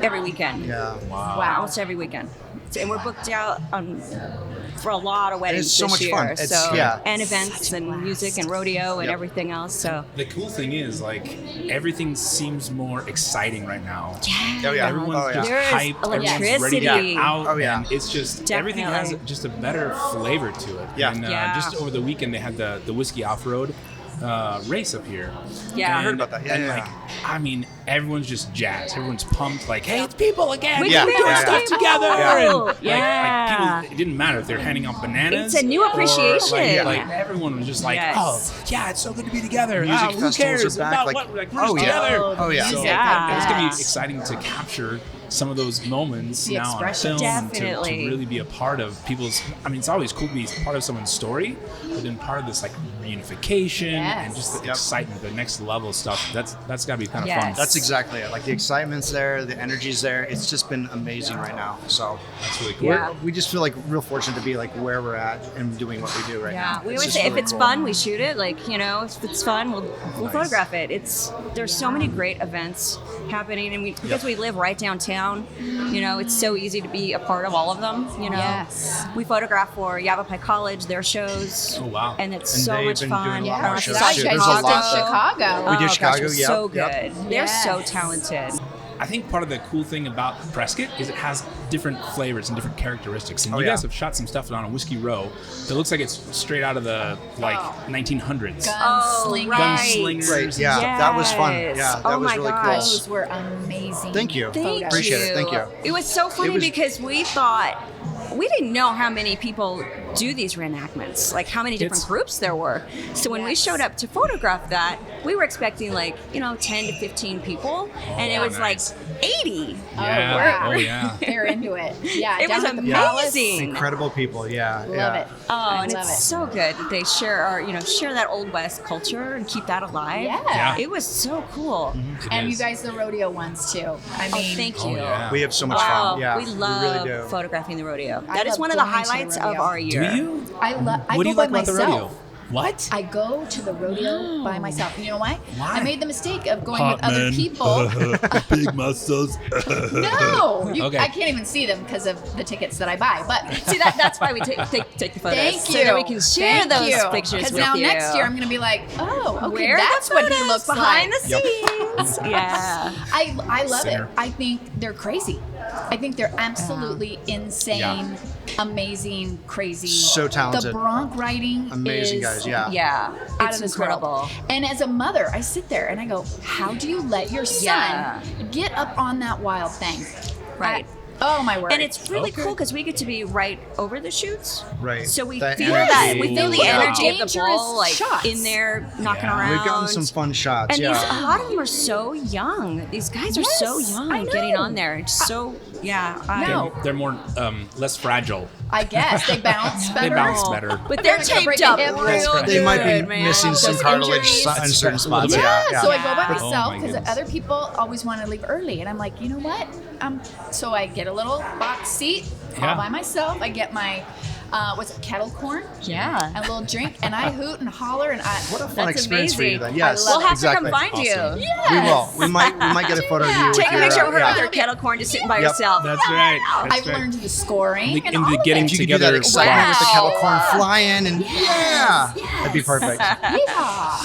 Speaker 4: every weekend.
Speaker 3: Yeah.
Speaker 2: Wow.
Speaker 4: Almost every weekend. And we're booked out for a lot of weddings
Speaker 3: It's so
Speaker 4: this
Speaker 3: much
Speaker 4: year.
Speaker 3: fun. It's-
Speaker 4: so,
Speaker 3: yeah.
Speaker 4: and events and music and rodeo and
Speaker 3: Yep.
Speaker 4: everything else. So
Speaker 1: The cool thing is, like, everything seems more exciting right now.
Speaker 3: Oh yeah.
Speaker 1: Everyone's
Speaker 3: Oh, yeah.
Speaker 1: just
Speaker 4: There is
Speaker 1: hyped. Everyone's ready to
Speaker 4: electricity.
Speaker 1: get out.
Speaker 3: Oh, yeah.
Speaker 1: And it's just everything has
Speaker 4: Definitely.
Speaker 1: just a better flavor to it.
Speaker 3: Yeah.
Speaker 1: And
Speaker 4: Yeah.
Speaker 1: just over the weekend, they had the whiskey off-road race up here.
Speaker 4: Yeah. I
Speaker 3: heard about that. Yeah,
Speaker 1: and
Speaker 3: yeah,
Speaker 1: like,
Speaker 3: yeah.
Speaker 1: I mean, everyone's just jazzed. Everyone's pumped. Like, hey, it's people again.
Speaker 4: We
Speaker 3: Yeah,
Speaker 1: We're
Speaker 4: can
Speaker 1: doing
Speaker 3: yeah,
Speaker 1: stuff
Speaker 4: people.
Speaker 1: together.
Speaker 3: Yeah.
Speaker 1: And, like
Speaker 4: Yeah.
Speaker 1: people, it didn't matter if they're handing out bananas.
Speaker 4: It's a new
Speaker 1: or,
Speaker 4: appreciation.
Speaker 1: Like everyone was just like,
Speaker 4: Yes.
Speaker 1: oh, yeah, it's so good to be together.
Speaker 3: Music
Speaker 1: Who
Speaker 3: festivals
Speaker 1: cares
Speaker 3: are back,
Speaker 1: about
Speaker 3: like-
Speaker 1: what? Like, we're
Speaker 3: oh,
Speaker 1: just
Speaker 3: yeah.
Speaker 1: together.
Speaker 3: Oh, yeah.
Speaker 1: So,
Speaker 4: Yeah.
Speaker 1: it's gonna be
Speaker 2: Yes.
Speaker 1: exciting to capture some of those moments
Speaker 2: The
Speaker 1: now on
Speaker 2: expression.
Speaker 1: film and to
Speaker 4: Definitely.
Speaker 1: really be a part of people's. I mean, it's always cool to be part of someone's story, but then part of this like reunification and just the
Speaker 3: Yep.
Speaker 1: excitement, the next level stuff. That's got to be kind of
Speaker 4: Yes.
Speaker 1: fun.
Speaker 3: That's exactly it. Like the excitement's there, the energy's there. It's just been amazing right now. So
Speaker 1: That's really cool.
Speaker 4: Yeah.
Speaker 3: we just feel like real fortunate to be like where we're at and doing what we do right now.
Speaker 4: We
Speaker 3: It's
Speaker 4: always
Speaker 3: just
Speaker 4: say if
Speaker 3: really
Speaker 4: it's
Speaker 3: cool.
Speaker 4: fun, we shoot it. Like, if it's fun, we'll
Speaker 1: Nice.
Speaker 4: photograph it. There's so many great events happening, and because we live right downtown, it's so easy to be a part of all of them.
Speaker 2: Yes.
Speaker 4: We photograph for Yavapai College, their shows.
Speaker 1: Oh, wow.
Speaker 4: And it's
Speaker 3: And
Speaker 4: so
Speaker 3: they've
Speaker 4: much
Speaker 3: been
Speaker 4: fun.
Speaker 3: doing a lot
Speaker 4: I don't know
Speaker 3: more
Speaker 4: if you
Speaker 3: shows
Speaker 4: saw
Speaker 3: too.
Speaker 2: You guys
Speaker 3: There's a
Speaker 2: just
Speaker 3: lot.
Speaker 2: did Chicago.
Speaker 3: We did
Speaker 4: gosh,
Speaker 3: Chicago,
Speaker 4: it was
Speaker 3: yep,
Speaker 4: so
Speaker 3: yep.
Speaker 4: good. They're so
Speaker 2: Yes.
Speaker 4: talented.
Speaker 1: I think part of the cool thing about Prescott is it has different flavors and different characteristics. And
Speaker 3: Oh,
Speaker 1: you
Speaker 3: yeah.
Speaker 1: guys have shot some stuff on a Whiskey Row that looks like it's straight out of the 1900s.
Speaker 2: Gunslinger.
Speaker 1: Gunslingers.
Speaker 3: Right, yeah, that was fun.
Speaker 4: Yes.
Speaker 3: Yeah, that
Speaker 4: Oh
Speaker 3: was
Speaker 4: my
Speaker 3: really
Speaker 4: gosh.
Speaker 3: cool.
Speaker 2: Those were amazing.
Speaker 3: Thank you.
Speaker 4: Thank
Speaker 3: Appreciate
Speaker 4: you.
Speaker 3: it. Thank you.
Speaker 4: It was so funny
Speaker 3: was-
Speaker 4: because we thought we didn't know how many people do these reenactments, like how many different
Speaker 1: It's-
Speaker 4: groups there were. So when we
Speaker 2: Yes.
Speaker 4: showed up to photograph that, we were expecting 10 to 15 people, and it was
Speaker 1: nice.
Speaker 4: like 80.
Speaker 1: Yeah.
Speaker 2: wow.
Speaker 1: Oh, yeah.
Speaker 2: They're into it. Yeah,
Speaker 4: It
Speaker 2: down
Speaker 4: was
Speaker 2: at the Palace.
Speaker 4: amazing.
Speaker 3: Incredible people. Yeah.
Speaker 2: Love
Speaker 3: yeah.
Speaker 2: it.
Speaker 4: Oh,
Speaker 2: I
Speaker 4: and
Speaker 2: love
Speaker 4: it's
Speaker 2: it.
Speaker 4: so good that they share that old West culture and keep that alive.
Speaker 2: Yeah.
Speaker 4: It was so cool.
Speaker 1: It
Speaker 2: And you
Speaker 1: is.
Speaker 2: guys, the rodeo ones too. I mean,
Speaker 4: Thank
Speaker 1: Oh,
Speaker 4: you.
Speaker 1: yeah.
Speaker 3: We have so much
Speaker 4: Wow,
Speaker 3: fun. Yeah,
Speaker 4: we love
Speaker 3: really do.
Speaker 4: photographing the rodeo.
Speaker 2: I
Speaker 4: That is
Speaker 2: love
Speaker 4: one of the
Speaker 2: going to the
Speaker 4: highlights of
Speaker 2: rodeo.
Speaker 4: our
Speaker 1: Do
Speaker 4: year.
Speaker 1: you?
Speaker 2: I
Speaker 1: What
Speaker 2: go
Speaker 1: do you
Speaker 2: by
Speaker 1: like about the
Speaker 2: myself.
Speaker 1: rodeo? What?
Speaker 2: I go to the rodeo by myself. You know why?
Speaker 1: Why?
Speaker 2: I made the mistake of going with other people.
Speaker 1: Big muscles.
Speaker 2: No,
Speaker 1: Okay.
Speaker 2: I can't even see them because of the tickets that I buy. But
Speaker 4: See, that's why we take the photos.
Speaker 2: thank
Speaker 4: So
Speaker 2: you.
Speaker 4: that we can share
Speaker 2: Thank
Speaker 4: those
Speaker 2: you.
Speaker 4: pictures
Speaker 2: Because
Speaker 4: with
Speaker 2: now
Speaker 4: you.
Speaker 2: next year I'm going to be like, oh, okay,
Speaker 4: Where are the
Speaker 2: that's what he
Speaker 4: photos
Speaker 2: looks
Speaker 4: behind
Speaker 2: like.
Speaker 4: the scenes. Yeah.
Speaker 2: I love
Speaker 1: Singer.
Speaker 2: it. I think they're crazy. I think they're absolutely insane, amazing, crazy.
Speaker 3: So talented.
Speaker 2: The bronc riding
Speaker 3: Amazing
Speaker 2: is
Speaker 3: guys. Yeah.
Speaker 4: Yeah.
Speaker 2: out
Speaker 4: It's
Speaker 2: of this
Speaker 4: incredible.
Speaker 2: world. And as a mother, I sit there and I go, how do you let your son
Speaker 4: Yeah.
Speaker 2: get up on that wild thing?
Speaker 4: Right.
Speaker 2: Oh my word.
Speaker 4: And it's really
Speaker 1: Okay.
Speaker 4: cool because we get to be right over the shoots.
Speaker 3: Right.
Speaker 4: So we
Speaker 3: That
Speaker 4: feel
Speaker 3: energy.
Speaker 4: that. We feel the
Speaker 3: Yeah.
Speaker 4: energy of the
Speaker 2: Dangerous
Speaker 4: bull, like
Speaker 2: shots.
Speaker 4: in there knocking
Speaker 1: Yeah.
Speaker 4: around.
Speaker 3: We've gotten some fun shots.
Speaker 4: And
Speaker 3: yeah.
Speaker 4: a lot of them are so young. These guys are so
Speaker 2: Yes,
Speaker 4: young
Speaker 2: I
Speaker 4: getting
Speaker 2: know.
Speaker 4: on there. It's so, yeah.
Speaker 2: No.
Speaker 1: They're more less fragile.
Speaker 2: I guess they bounce better.
Speaker 1: They bounce better.
Speaker 4: But they're
Speaker 2: They're gonna break
Speaker 4: taped
Speaker 2: a
Speaker 4: up
Speaker 2: hip.
Speaker 4: real
Speaker 2: That's
Speaker 4: good,
Speaker 2: right.
Speaker 3: They might be
Speaker 4: man.
Speaker 3: missing some
Speaker 2: Those
Speaker 3: cartilage
Speaker 2: injuries.
Speaker 3: in certain
Speaker 1: A
Speaker 3: spots.
Speaker 1: little bit.
Speaker 3: Yeah.
Speaker 2: So I go by
Speaker 1: Oh
Speaker 2: myself
Speaker 1: my
Speaker 2: because
Speaker 1: goodness.
Speaker 2: other people always want to leave early, and I'm like, you know what? So I get a little box seat
Speaker 1: Yeah.
Speaker 2: all by myself. I get my what's it, kettle corn,
Speaker 4: Yeah.
Speaker 2: a little drink, and I hoot and holler, and
Speaker 3: What a fun
Speaker 4: That's
Speaker 3: experience for you
Speaker 4: amazing.
Speaker 3: then. Yes.
Speaker 2: I love
Speaker 4: We'll have
Speaker 3: exactly.
Speaker 4: to come find
Speaker 1: Awesome.
Speaker 4: you.
Speaker 2: Yes.
Speaker 3: We will. We might get a photo of you. with
Speaker 4: Take a
Speaker 3: your,
Speaker 4: picture of her
Speaker 3: yeah.
Speaker 4: with her kettle corn just sitting by
Speaker 3: Yep.
Speaker 4: herself.
Speaker 1: That's right.
Speaker 2: I've learned the scoring
Speaker 1: The-
Speaker 2: and
Speaker 1: and
Speaker 2: all
Speaker 1: the
Speaker 2: of
Speaker 1: getting
Speaker 2: it.
Speaker 3: If you could do that
Speaker 1: together
Speaker 3: excitement with the
Speaker 2: Wow.
Speaker 3: kettle corn flying and yeah, that'd be perfect.
Speaker 2: Yeah.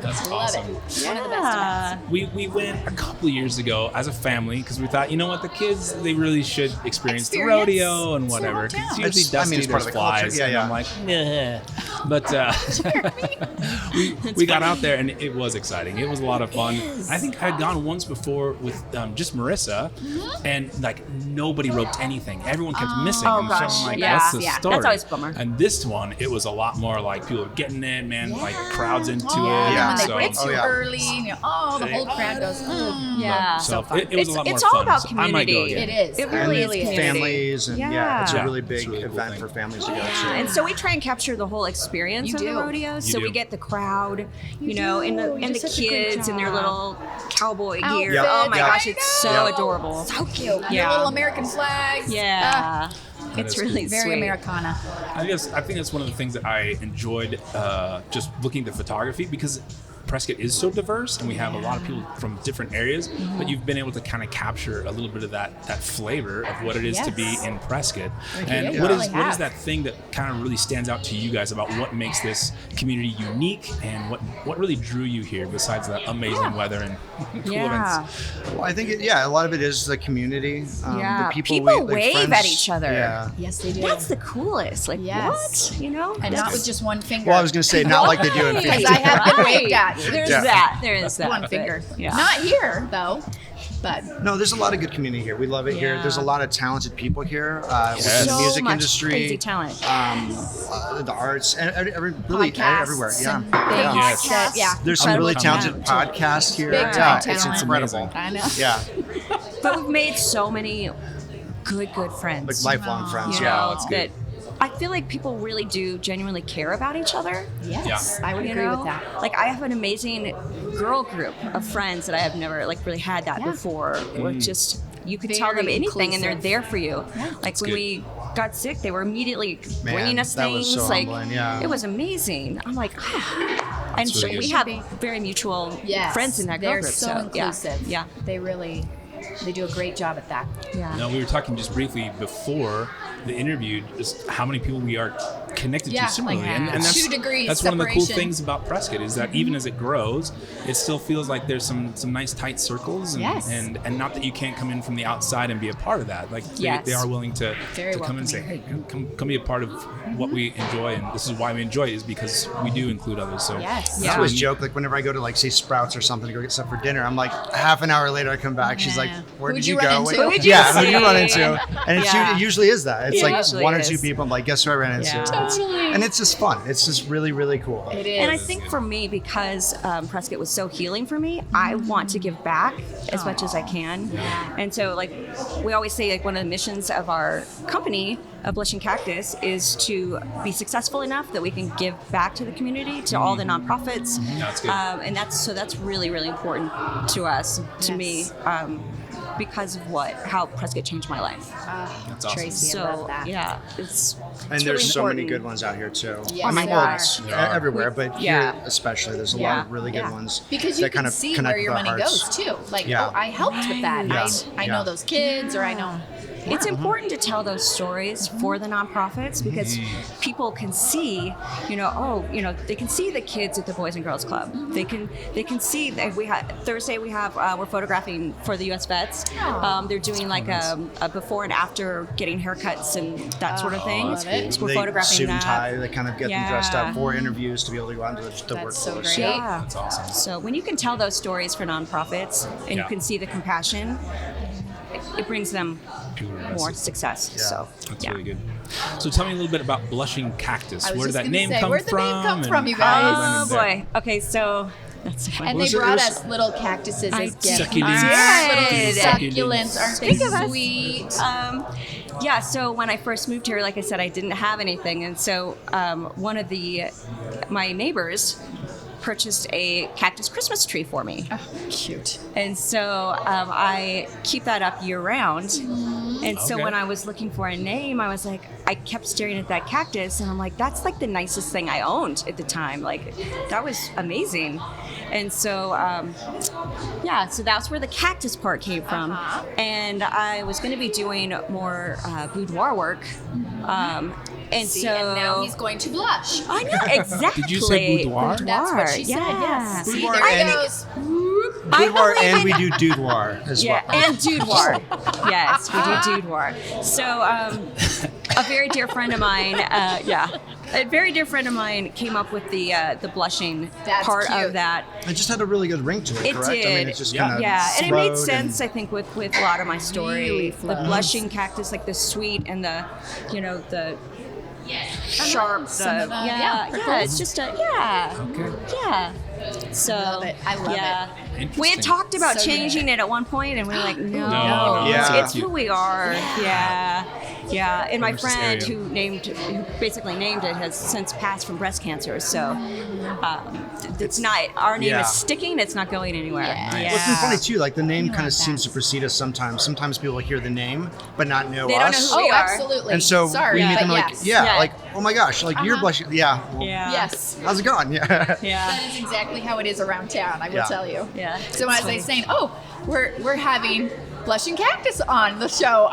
Speaker 1: That's
Speaker 2: Love
Speaker 1: awesome.
Speaker 2: it. One of the best events.
Speaker 1: We went a couple of years ago as a family because we thought, you know what, the kids, they really should experience the
Speaker 2: Experience.
Speaker 1: rodeo and
Speaker 2: It's their
Speaker 1: whatever. 'cause
Speaker 2: hometown.
Speaker 1: it's usually
Speaker 3: It's- I
Speaker 1: dusty,
Speaker 3: mean, it's part
Speaker 1: there's
Speaker 3: of the culture.
Speaker 1: flies.
Speaker 3: Yeah,
Speaker 1: and
Speaker 3: yeah.
Speaker 1: I'm like, nah. But we got out there and it was exciting. It was a lot of fun. I think I had gone once before with just Marissa, and like nobody roped anything. Everyone kept missing.
Speaker 4: Oh,
Speaker 1: and
Speaker 4: gosh.
Speaker 1: so I'm like,
Speaker 4: Yeah.
Speaker 1: what's the
Speaker 4: Yeah.
Speaker 1: story?
Speaker 4: That's always a bummer.
Speaker 1: And this one, it was a lot more like people were getting in, man, like crowds into
Speaker 2: Oh,
Speaker 1: it.
Speaker 3: Yeah.
Speaker 2: when they
Speaker 1: So-
Speaker 2: break too
Speaker 3: Oh, yeah.
Speaker 2: early, and the whole crowd goes,
Speaker 4: Yeah.
Speaker 1: So it was a lot more
Speaker 4: it's
Speaker 1: fun.
Speaker 4: all about
Speaker 1: So I might go
Speaker 4: community.
Speaker 1: again.
Speaker 2: It is.
Speaker 4: It really is community.
Speaker 3: Families, and it's
Speaker 1: Yeah.
Speaker 3: a really
Speaker 1: It's
Speaker 3: big
Speaker 1: a really cool
Speaker 3: event
Speaker 1: thing.
Speaker 3: for families to go to.
Speaker 4: And so we try and capture the whole experience
Speaker 2: You
Speaker 4: of
Speaker 2: do.
Speaker 4: the rodeo. So
Speaker 1: do.
Speaker 4: we get the crowd, and the
Speaker 2: do such a good
Speaker 4: kids in their
Speaker 2: job.
Speaker 4: little cowboy gear.
Speaker 2: Outfits.
Speaker 3: Yep.
Speaker 4: Oh my
Speaker 3: Yep.
Speaker 4: gosh, it's so
Speaker 2: I know.
Speaker 4: adorable.
Speaker 2: So cute.
Speaker 4: Yeah.
Speaker 2: Your little American flags.
Speaker 4: Yeah.
Speaker 1: That
Speaker 4: It's
Speaker 1: is
Speaker 4: really
Speaker 1: cool.
Speaker 2: Very
Speaker 4: sweet.
Speaker 2: Americana.
Speaker 1: I think that's one of the things that I enjoyed just looking at the photography, because Prescott is so diverse and we have a lot of people from different areas, but you've been able to kind of capture a little bit of that flavor of what it is to be
Speaker 2: Yes.
Speaker 1: in Prescott.
Speaker 2: Yeah,
Speaker 1: And
Speaker 2: you
Speaker 1: what
Speaker 2: really
Speaker 1: is
Speaker 2: have.
Speaker 1: that thing that kind of really stands out to you guys about what makes this community unique, and what really drew you here besides the amazing weather and cool
Speaker 4: Yeah.
Speaker 1: events?
Speaker 3: Well, I think a lot of it is the community.
Speaker 4: Yeah.
Speaker 3: The people
Speaker 4: wave
Speaker 3: friends.
Speaker 4: at each other.
Speaker 3: Yeah.
Speaker 2: Yes, they do.
Speaker 4: That's the coolest. Like,
Speaker 2: Yes.
Speaker 4: what? You know?
Speaker 2: and not with just one finger.
Speaker 3: Well, I was going to say not like they do in
Speaker 2: Because
Speaker 3: Phoenix.
Speaker 2: I have been waved at.
Speaker 4: There's
Speaker 3: Yeah.
Speaker 4: that. There is that.
Speaker 2: One
Speaker 4: but,
Speaker 2: finger.
Speaker 4: Yeah.
Speaker 2: Not here, though. But
Speaker 3: No, there's a lot of good community here. We love it here.
Speaker 4: Yeah.
Speaker 3: There's a lot of talented people here within
Speaker 1: Yes.
Speaker 3: the
Speaker 4: So
Speaker 3: music
Speaker 4: much
Speaker 3: industry,
Speaker 4: crazy talent.
Speaker 3: the arts, and really
Speaker 2: podcasts
Speaker 3: everywhere. Yeah.
Speaker 2: and
Speaker 3: Yeah.
Speaker 2: things
Speaker 1: Yes.
Speaker 2: that, yeah.
Speaker 3: There's some really
Speaker 1: Incredible
Speaker 3: talented
Speaker 1: talent.
Speaker 3: podcasts here.
Speaker 2: Big
Speaker 3: Yeah,
Speaker 2: time
Speaker 3: it's
Speaker 2: talent.
Speaker 3: incredible.
Speaker 2: I know.
Speaker 3: Yeah,
Speaker 4: But we've made so many good friends.
Speaker 3: like lifelong friends.
Speaker 4: you
Speaker 3: Yeah.
Speaker 4: know,
Speaker 1: that's good.
Speaker 4: that I feel like people really do genuinely care about each other.
Speaker 2: Yes, I would
Speaker 4: You
Speaker 2: agree
Speaker 4: know?
Speaker 2: with that.
Speaker 4: Like I have an amazing girl group of friends that I have never really had that
Speaker 2: Yeah.
Speaker 4: before. Where just you could tell them
Speaker 2: Very
Speaker 4: anything and they're
Speaker 2: inclusive.
Speaker 4: there for you. Like when
Speaker 1: good.
Speaker 4: we got sick, they were immediately
Speaker 3: Man,
Speaker 4: bringing us
Speaker 3: that was
Speaker 4: things.
Speaker 3: so
Speaker 4: like
Speaker 3: humbling, yeah.
Speaker 4: it was amazing. I'm like, and
Speaker 1: That's really
Speaker 4: we
Speaker 1: good.
Speaker 4: have very mutual
Speaker 2: Yes,
Speaker 4: friends in that girl
Speaker 2: they're
Speaker 4: group.
Speaker 2: so
Speaker 4: yeah.
Speaker 2: inclusive.
Speaker 4: Yeah.
Speaker 2: They do a great job at that.
Speaker 4: Yeah.
Speaker 1: No, we were talking just briefly before the interview, just how many people we are connected
Speaker 2: Yeah,
Speaker 1: to similarly,
Speaker 2: like,
Speaker 1: and that's
Speaker 2: 2 degrees
Speaker 1: that's one of the cool
Speaker 2: separation.
Speaker 1: things about Prescott is that even as it grows, it still feels like there's some nice tight circles, and,
Speaker 2: Yes.
Speaker 1: and not that you can't come in from the outside and be a part of that. Like
Speaker 4: Yes.
Speaker 1: they are willing to
Speaker 2: Very
Speaker 1: come and say, hey,
Speaker 2: welcoming.
Speaker 1: come be a part of what we enjoy, and this is why we enjoy it, is because we do include others. So
Speaker 2: Yes.
Speaker 3: I
Speaker 4: Yeah.
Speaker 3: always joke, like whenever I go to like say Sprouts or something to go get stuff for dinner, I'm like half an hour later I come back. She's like,
Speaker 2: Yeah.
Speaker 3: "Where
Speaker 2: Who'd
Speaker 3: did
Speaker 2: you
Speaker 3: you
Speaker 2: run
Speaker 3: go?"
Speaker 2: into?
Speaker 3: Like,
Speaker 2: Who'd
Speaker 4: you
Speaker 3: yeah, who did you run
Speaker 4: see?
Speaker 3: into? And
Speaker 4: Yeah.
Speaker 3: it usually is that. It's
Speaker 4: It
Speaker 3: like
Speaker 4: usually
Speaker 3: one or
Speaker 4: is.
Speaker 3: two people. I'm like, guess who I ran into?
Speaker 4: Yeah.
Speaker 2: Totally.
Speaker 3: And it's just fun. It's just really, really cool.
Speaker 2: It is.
Speaker 4: And I think for me, because Prescott was so healing for me, I want to give back as much as I can. And so, like, we always say, like, one of the missions of our company, Blushing Cactus, is to be successful enough that we can give back to the community, to all the nonprofits.
Speaker 1: That's good.
Speaker 4: And that's really, really important to us, to me,
Speaker 2: Yes.
Speaker 4: because of how Prescott changed my life.
Speaker 1: That's awesome.
Speaker 2: Tracy, I
Speaker 4: So,
Speaker 2: love that.
Speaker 4: yeah, it's
Speaker 3: And
Speaker 4: it's
Speaker 3: there's
Speaker 4: really
Speaker 3: so many
Speaker 4: important.
Speaker 3: good ones out here too.
Speaker 2: Yes,
Speaker 4: Oh my
Speaker 2: there
Speaker 4: gosh.
Speaker 2: are.
Speaker 1: There are.
Speaker 3: Everywhere, but
Speaker 4: Yeah.
Speaker 3: here especially, there's a
Speaker 4: Yeah.
Speaker 3: lot of really good
Speaker 2: Yeah.
Speaker 3: ones.
Speaker 2: Because you
Speaker 3: that
Speaker 2: can
Speaker 3: kind of
Speaker 2: see
Speaker 3: connect
Speaker 2: where your
Speaker 3: with our
Speaker 2: money
Speaker 3: hearts.
Speaker 2: goes too. Like,
Speaker 3: Yeah.
Speaker 2: oh, I helped with that.
Speaker 3: Yeah.
Speaker 2: I
Speaker 3: Yeah.
Speaker 2: know those kids, or I know.
Speaker 4: It's important to tell those stories for the nonprofits because
Speaker 3: Mm-hmm.
Speaker 4: people can see, they can see the kids at the Boys and Girls Club. They can see that Thursday we're photographing for the U.S. vets. They're doing like a before and after getting haircuts and that sort of thing.
Speaker 2: love it.
Speaker 4: So we're
Speaker 3: They
Speaker 4: photographing
Speaker 3: suit and
Speaker 4: that.
Speaker 3: tie. They kind of get them dressed
Speaker 4: Yeah.
Speaker 3: up for interviews to be able to go out into the
Speaker 2: That's so
Speaker 3: workforce.
Speaker 2: great.
Speaker 4: Yeah.
Speaker 1: That's awesome.
Speaker 4: So when you can tell those stories for nonprofits and
Speaker 1: Yeah.
Speaker 4: you can see the compassion, it brings them more success.
Speaker 3: Yeah.
Speaker 4: So
Speaker 1: That's
Speaker 4: yeah.
Speaker 1: really good. So tell me a little bit about Blushing Cactus.
Speaker 2: I was
Speaker 1: Where did
Speaker 2: just
Speaker 1: that
Speaker 2: gonna
Speaker 1: name
Speaker 2: say,
Speaker 1: come
Speaker 2: where'd the
Speaker 1: from?
Speaker 2: name come
Speaker 1: and
Speaker 2: from, you
Speaker 1: how you
Speaker 2: guys?
Speaker 1: landed
Speaker 4: Oh
Speaker 1: there?
Speaker 4: boy. Okay, so that's
Speaker 2: And
Speaker 3: Well,
Speaker 2: they
Speaker 3: it
Speaker 2: brought
Speaker 3: was-
Speaker 2: us little cactuses
Speaker 4: I
Speaker 2: as
Speaker 4: did.
Speaker 2: gifts.
Speaker 1: Succulents.
Speaker 2: Little succulents, aren't they
Speaker 4: Think of us.
Speaker 2: sweet?
Speaker 4: Yeah, so when I first moved here, like I said, I didn't have anything, and so one of my neighbors purchased a cactus Christmas tree for me,
Speaker 2: Cute.
Speaker 4: and so I keep that up year round. And so
Speaker 1: Okay.
Speaker 4: when I was looking for a name, I was like, I kept staring at that cactus, and I'm like, that's like the nicest thing I owned at the time. Like, that was amazing. And so, so that's where the cactus part came from. And I was going to be doing more boudoir work. And
Speaker 2: See,
Speaker 4: so
Speaker 2: and now he's going to blush.
Speaker 4: I know exactly.
Speaker 1: Did you say boudoir?
Speaker 2: That's what she said. Yes. See,
Speaker 3: Boudoir
Speaker 2: there
Speaker 3: and-
Speaker 2: it goes.
Speaker 4: I
Speaker 3: Boudoir,
Speaker 4: believe
Speaker 3: and
Speaker 4: in-
Speaker 3: we do doudoir as
Speaker 4: Yeah,
Speaker 3: well.
Speaker 4: and doudoir. Yes, we do doudoir. So a very dear friend of mine, a very dear friend of mine came up with the blushing
Speaker 2: That's
Speaker 4: part
Speaker 2: cute.
Speaker 4: of that.
Speaker 3: It just had a really good ring to it,
Speaker 4: It
Speaker 3: correct?
Speaker 4: did.
Speaker 3: I mean, it's just
Speaker 1: Yeah.
Speaker 3: kind of
Speaker 4: Yeah, and it made sense, I think, with a lot of my story.
Speaker 2: Really
Speaker 4: The
Speaker 2: flows.
Speaker 4: blushing cactus, like the sweet and the sharp.
Speaker 2: Some of the- yeah,
Speaker 4: It's just
Speaker 1: Okay.
Speaker 4: yeah. So
Speaker 2: love it. I love it.
Speaker 4: We
Speaker 1: Interesting.
Speaker 4: had talked about
Speaker 2: So
Speaker 4: changing it at one point, and we were like, no,
Speaker 1: No,
Speaker 3: Yeah.
Speaker 4: it's who we are. Yeah. And my
Speaker 1: Very much this
Speaker 4: friend
Speaker 1: area.
Speaker 4: who basically named it has since passed from breast cancer. So it's not, our name
Speaker 3: Yeah.
Speaker 4: is sticking. It's not going anywhere.
Speaker 2: Yeah.
Speaker 1: Nice.
Speaker 3: Well, it's been funny too. Like the name kind
Speaker 2: love
Speaker 3: of seems to
Speaker 2: that.
Speaker 3: precede us sometimes. Sometimes people hear the name but not know
Speaker 4: They don't
Speaker 3: us.
Speaker 4: know who
Speaker 2: Oh,
Speaker 4: we are.
Speaker 2: absolutely.
Speaker 3: And so
Speaker 2: Sorry,
Speaker 3: we meet
Speaker 2: but
Speaker 3: them like,
Speaker 2: yes.
Speaker 3: yeah,
Speaker 4: Yeah.
Speaker 3: like, oh my gosh, like you're blushing. Yeah. Well,
Speaker 4: Yeah.
Speaker 2: Yes.
Speaker 3: How's it going? Yeah.
Speaker 4: Yeah.
Speaker 2: That is exactly how it is around town, I will
Speaker 3: Yeah.
Speaker 2: tell you.
Speaker 4: Yeah.
Speaker 2: So as they saying, oh, we're having Blushing Cactus on the show.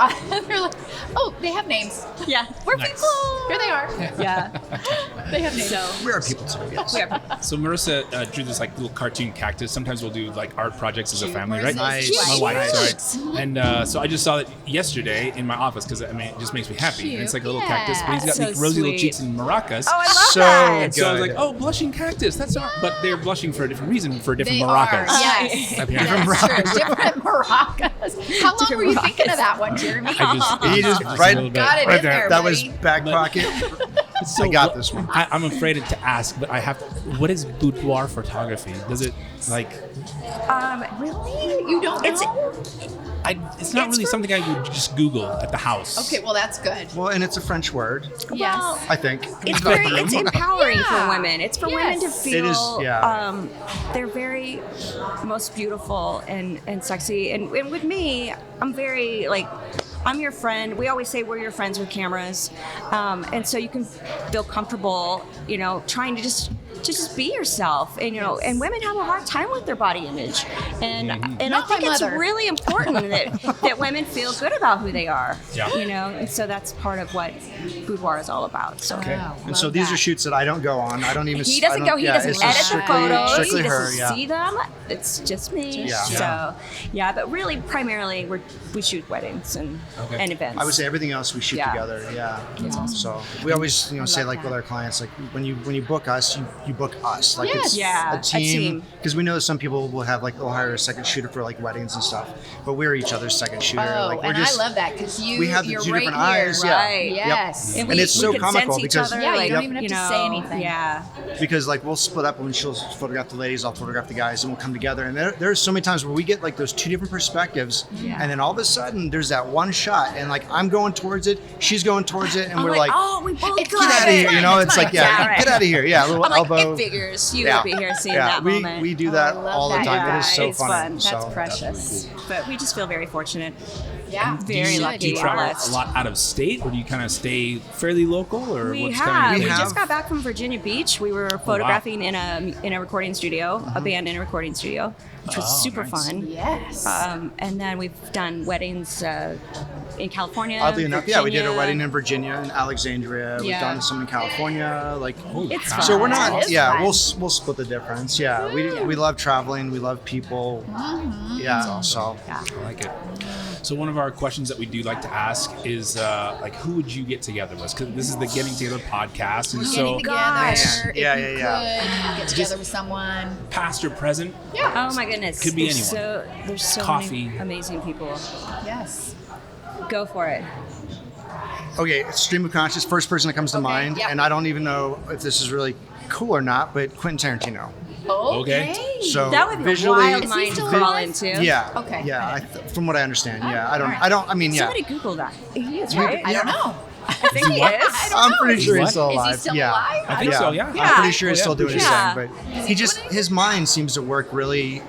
Speaker 2: They're like, oh, they have names.
Speaker 4: Yeah.
Speaker 2: We're
Speaker 1: Nice.
Speaker 2: people. Here they are.
Speaker 4: Yeah.
Speaker 2: They have names.
Speaker 4: So
Speaker 3: We are people too. Yes.
Speaker 4: we are.
Speaker 1: So Marissa drew this like little cartoon cactus. Sometimes we'll do like art projects as a family, right?
Speaker 3: Nice.
Speaker 1: My wife,
Speaker 3: Nice.
Speaker 1: sorry. And so I just saw it yesterday in my office because I mean it just makes me happy. And it's like a little
Speaker 2: Cute.
Speaker 1: cactus, but he's got
Speaker 4: So
Speaker 1: the rosy little
Speaker 4: sweet.
Speaker 1: cheeks and maracas.
Speaker 4: Oh, I love
Speaker 3: So
Speaker 4: that.
Speaker 1: And so I was
Speaker 3: good.
Speaker 1: like, oh, blushing cactus. That's not, but they're blushing for a different reason, for different
Speaker 2: They
Speaker 1: maracas.
Speaker 2: are. Yes.
Speaker 1: Apparently.
Speaker 2: That's true. Different maracas. How long
Speaker 4: Different
Speaker 2: were you
Speaker 4: maracas.
Speaker 2: thinking of that one, Jeremy?
Speaker 3: He just
Speaker 1: a
Speaker 3: right-
Speaker 1: little bit.
Speaker 2: Got it
Speaker 1: Right
Speaker 2: in there.
Speaker 3: That was
Speaker 2: buddy.
Speaker 3: back
Speaker 1: But-
Speaker 3: pocket.
Speaker 1: So
Speaker 3: I got
Speaker 1: what-
Speaker 3: this one.
Speaker 1: I'm afraid to ask, but I have to. What is boudoir photography? Does it like?
Speaker 2: Really? You don't
Speaker 4: It's-
Speaker 2: know?
Speaker 1: It's not
Speaker 4: It's
Speaker 1: really
Speaker 4: for-
Speaker 1: something I would just Google at the house.
Speaker 2: Okay, well, that's good.
Speaker 3: Well, and it's a French word,
Speaker 2: Yes.
Speaker 4: Well,
Speaker 3: I think.
Speaker 4: it's empowering
Speaker 2: Yeah.
Speaker 4: for women. It's for women to
Speaker 2: Yes.
Speaker 4: feel
Speaker 3: It is, yeah.
Speaker 4: they're very most beautiful and sexy. And with me, I'm very like, I'm your friend. We always say we're your friends with cameras. And so you can feel comfortable, trying to just be yourself. And, and women have a hard time with their body image. And I
Speaker 2: Not
Speaker 4: think
Speaker 2: my
Speaker 4: it's
Speaker 2: mother.
Speaker 4: really important that women feel good about who they are.
Speaker 1: Yeah.
Speaker 4: And so that's part of what boudoir is all about. So.
Speaker 2: Wow,
Speaker 3: And so
Speaker 2: love
Speaker 3: these
Speaker 2: that.
Speaker 3: are shoots that I don't go on. I don't even.
Speaker 4: He doesn't
Speaker 3: I
Speaker 4: go.
Speaker 3: don't-
Speaker 4: He
Speaker 3: yeah,
Speaker 4: doesn't
Speaker 3: it's
Speaker 4: edit
Speaker 3: just
Speaker 4: the
Speaker 3: strictly-
Speaker 4: photos.
Speaker 3: Strictly
Speaker 4: He
Speaker 3: her.
Speaker 4: doesn't
Speaker 3: Yeah.
Speaker 4: see them. It's just me.
Speaker 3: Yeah.
Speaker 4: So, but really, primarily, we shoot weddings and events.
Speaker 3: I would say everything else we shoot
Speaker 4: Yeah.
Speaker 3: together. Yeah. So we always say like with our clients, like when you book us, you book us. Like
Speaker 2: Yes.
Speaker 3: it's
Speaker 4: Yeah,
Speaker 3: a
Speaker 4: a
Speaker 3: team.
Speaker 4: team.
Speaker 3: Because we know that some people will have like they'll hire a second shooter for like weddings and stuff, but we're each other's second shooter.
Speaker 2: Oh,
Speaker 3: like we're
Speaker 2: and
Speaker 3: just
Speaker 2: I love that because
Speaker 3: we have the
Speaker 2: you're
Speaker 3: two
Speaker 2: right
Speaker 3: different
Speaker 2: here.
Speaker 3: eyes. Yeah.
Speaker 4: Right.
Speaker 2: Yes.
Speaker 3: And it's so
Speaker 4: we can
Speaker 3: comical
Speaker 4: sense each
Speaker 3: because-
Speaker 4: other,
Speaker 2: Yeah, you
Speaker 4: like,
Speaker 2: don't even have to say anything.
Speaker 4: Yeah.
Speaker 3: because like we'll split up when she'll photograph the ladies, I'll photograph the guys, and we'll come together. And there's so many times where we get like those two different perspectives, and then all of a sudden there's that one shot, and like I'm going towards it, she's going towards it, and
Speaker 4: I'm
Speaker 3: we're like,
Speaker 4: oh, we both
Speaker 2: It's
Speaker 4: got
Speaker 3: get out of
Speaker 4: it.
Speaker 3: here, it's
Speaker 2: mine.
Speaker 3: like yeah, get out of here, yeah, a little
Speaker 4: I'm like,
Speaker 3: elbow.
Speaker 4: it figures. You
Speaker 3: Yeah.
Speaker 4: would be here seeing
Speaker 3: Yeah,
Speaker 4: that
Speaker 3: we
Speaker 4: moment.
Speaker 3: we do
Speaker 2: Oh,
Speaker 3: that
Speaker 2: I love
Speaker 3: all the
Speaker 2: that.
Speaker 3: time.
Speaker 4: Yeah,
Speaker 3: It is so
Speaker 4: it's
Speaker 3: funny.
Speaker 4: fun.
Speaker 2: That's
Speaker 3: So
Speaker 2: precious.
Speaker 4: But we just feel very fortunate.
Speaker 2: Yeah.
Speaker 4: Very
Speaker 1: Do
Speaker 4: lucky.
Speaker 1: you travel
Speaker 4: Blessed.
Speaker 1: a lot out of state, or do you kind of stay fairly local, or
Speaker 4: We
Speaker 1: what's
Speaker 4: have.
Speaker 1: kind
Speaker 4: We
Speaker 1: of
Speaker 4: just got back from Virginia Beach. We were photographing in a recording studio, a band in a recording studio, which was
Speaker 1: Oh,
Speaker 4: super
Speaker 1: nice.
Speaker 4: fun.
Speaker 2: Yes.
Speaker 4: And then we've done weddings in California.
Speaker 3: Oddly enough, yeah, we did a
Speaker 4: Virginia.
Speaker 3: wedding in Virginia and Alexandria. We've
Speaker 4: Yeah.
Speaker 3: done some in California. Like,
Speaker 4: It's
Speaker 1: cow.
Speaker 3: so we're
Speaker 2: That
Speaker 3: not.
Speaker 2: is
Speaker 3: Yeah,
Speaker 2: fun.
Speaker 3: we'll split the difference. Yeah, we love traveling. We love people. Yeah, so
Speaker 4: Yeah.
Speaker 1: I like it. So one of our questions that we do like to ask is like, who would you get together with? Because this is the Getting Together podcast, and
Speaker 2: Getting
Speaker 1: so
Speaker 2: together.
Speaker 3: Gosh.
Speaker 2: If
Speaker 3: Yeah,
Speaker 2: you
Speaker 3: yeah,
Speaker 2: could get together with someone.
Speaker 1: past or present,
Speaker 2: Yeah.
Speaker 4: Oh my goodness.
Speaker 1: Could be
Speaker 4: There's
Speaker 1: anyone.
Speaker 4: There's so
Speaker 1: Coffee.
Speaker 4: many amazing people.
Speaker 2: Yes.
Speaker 4: Go for it.
Speaker 3: okay, stream of conscious. First person that comes to
Speaker 2: Okay,
Speaker 3: mind,
Speaker 2: yeah.
Speaker 3: and I don't even know if this is really cool or not, but Quentin Tarantino.
Speaker 1: Okay.
Speaker 3: So
Speaker 4: That would be
Speaker 3: visually,
Speaker 4: wild
Speaker 2: Is he
Speaker 4: mind to
Speaker 2: still
Speaker 4: crawl
Speaker 2: alive?
Speaker 4: into.
Speaker 3: yeah,
Speaker 2: Okay.
Speaker 3: yeah. From what I understand, yeah. I don't.
Speaker 2: alright.
Speaker 3: I don't. I mean, yeah.
Speaker 4: Somebody Google that. He is,
Speaker 3: You-
Speaker 4: right?
Speaker 2: I don't know.
Speaker 4: I think he is.
Speaker 3: I'm pretty sure
Speaker 1: What?
Speaker 3: he's still
Speaker 2: Is
Speaker 3: alive.
Speaker 2: he still
Speaker 3: yeah.
Speaker 2: alive?
Speaker 1: I think so. Yeah.
Speaker 3: I'm pretty sure he's
Speaker 1: Oh, yeah,
Speaker 3: still doing his
Speaker 4: yeah.
Speaker 3: thing, but he just his mind seems to work really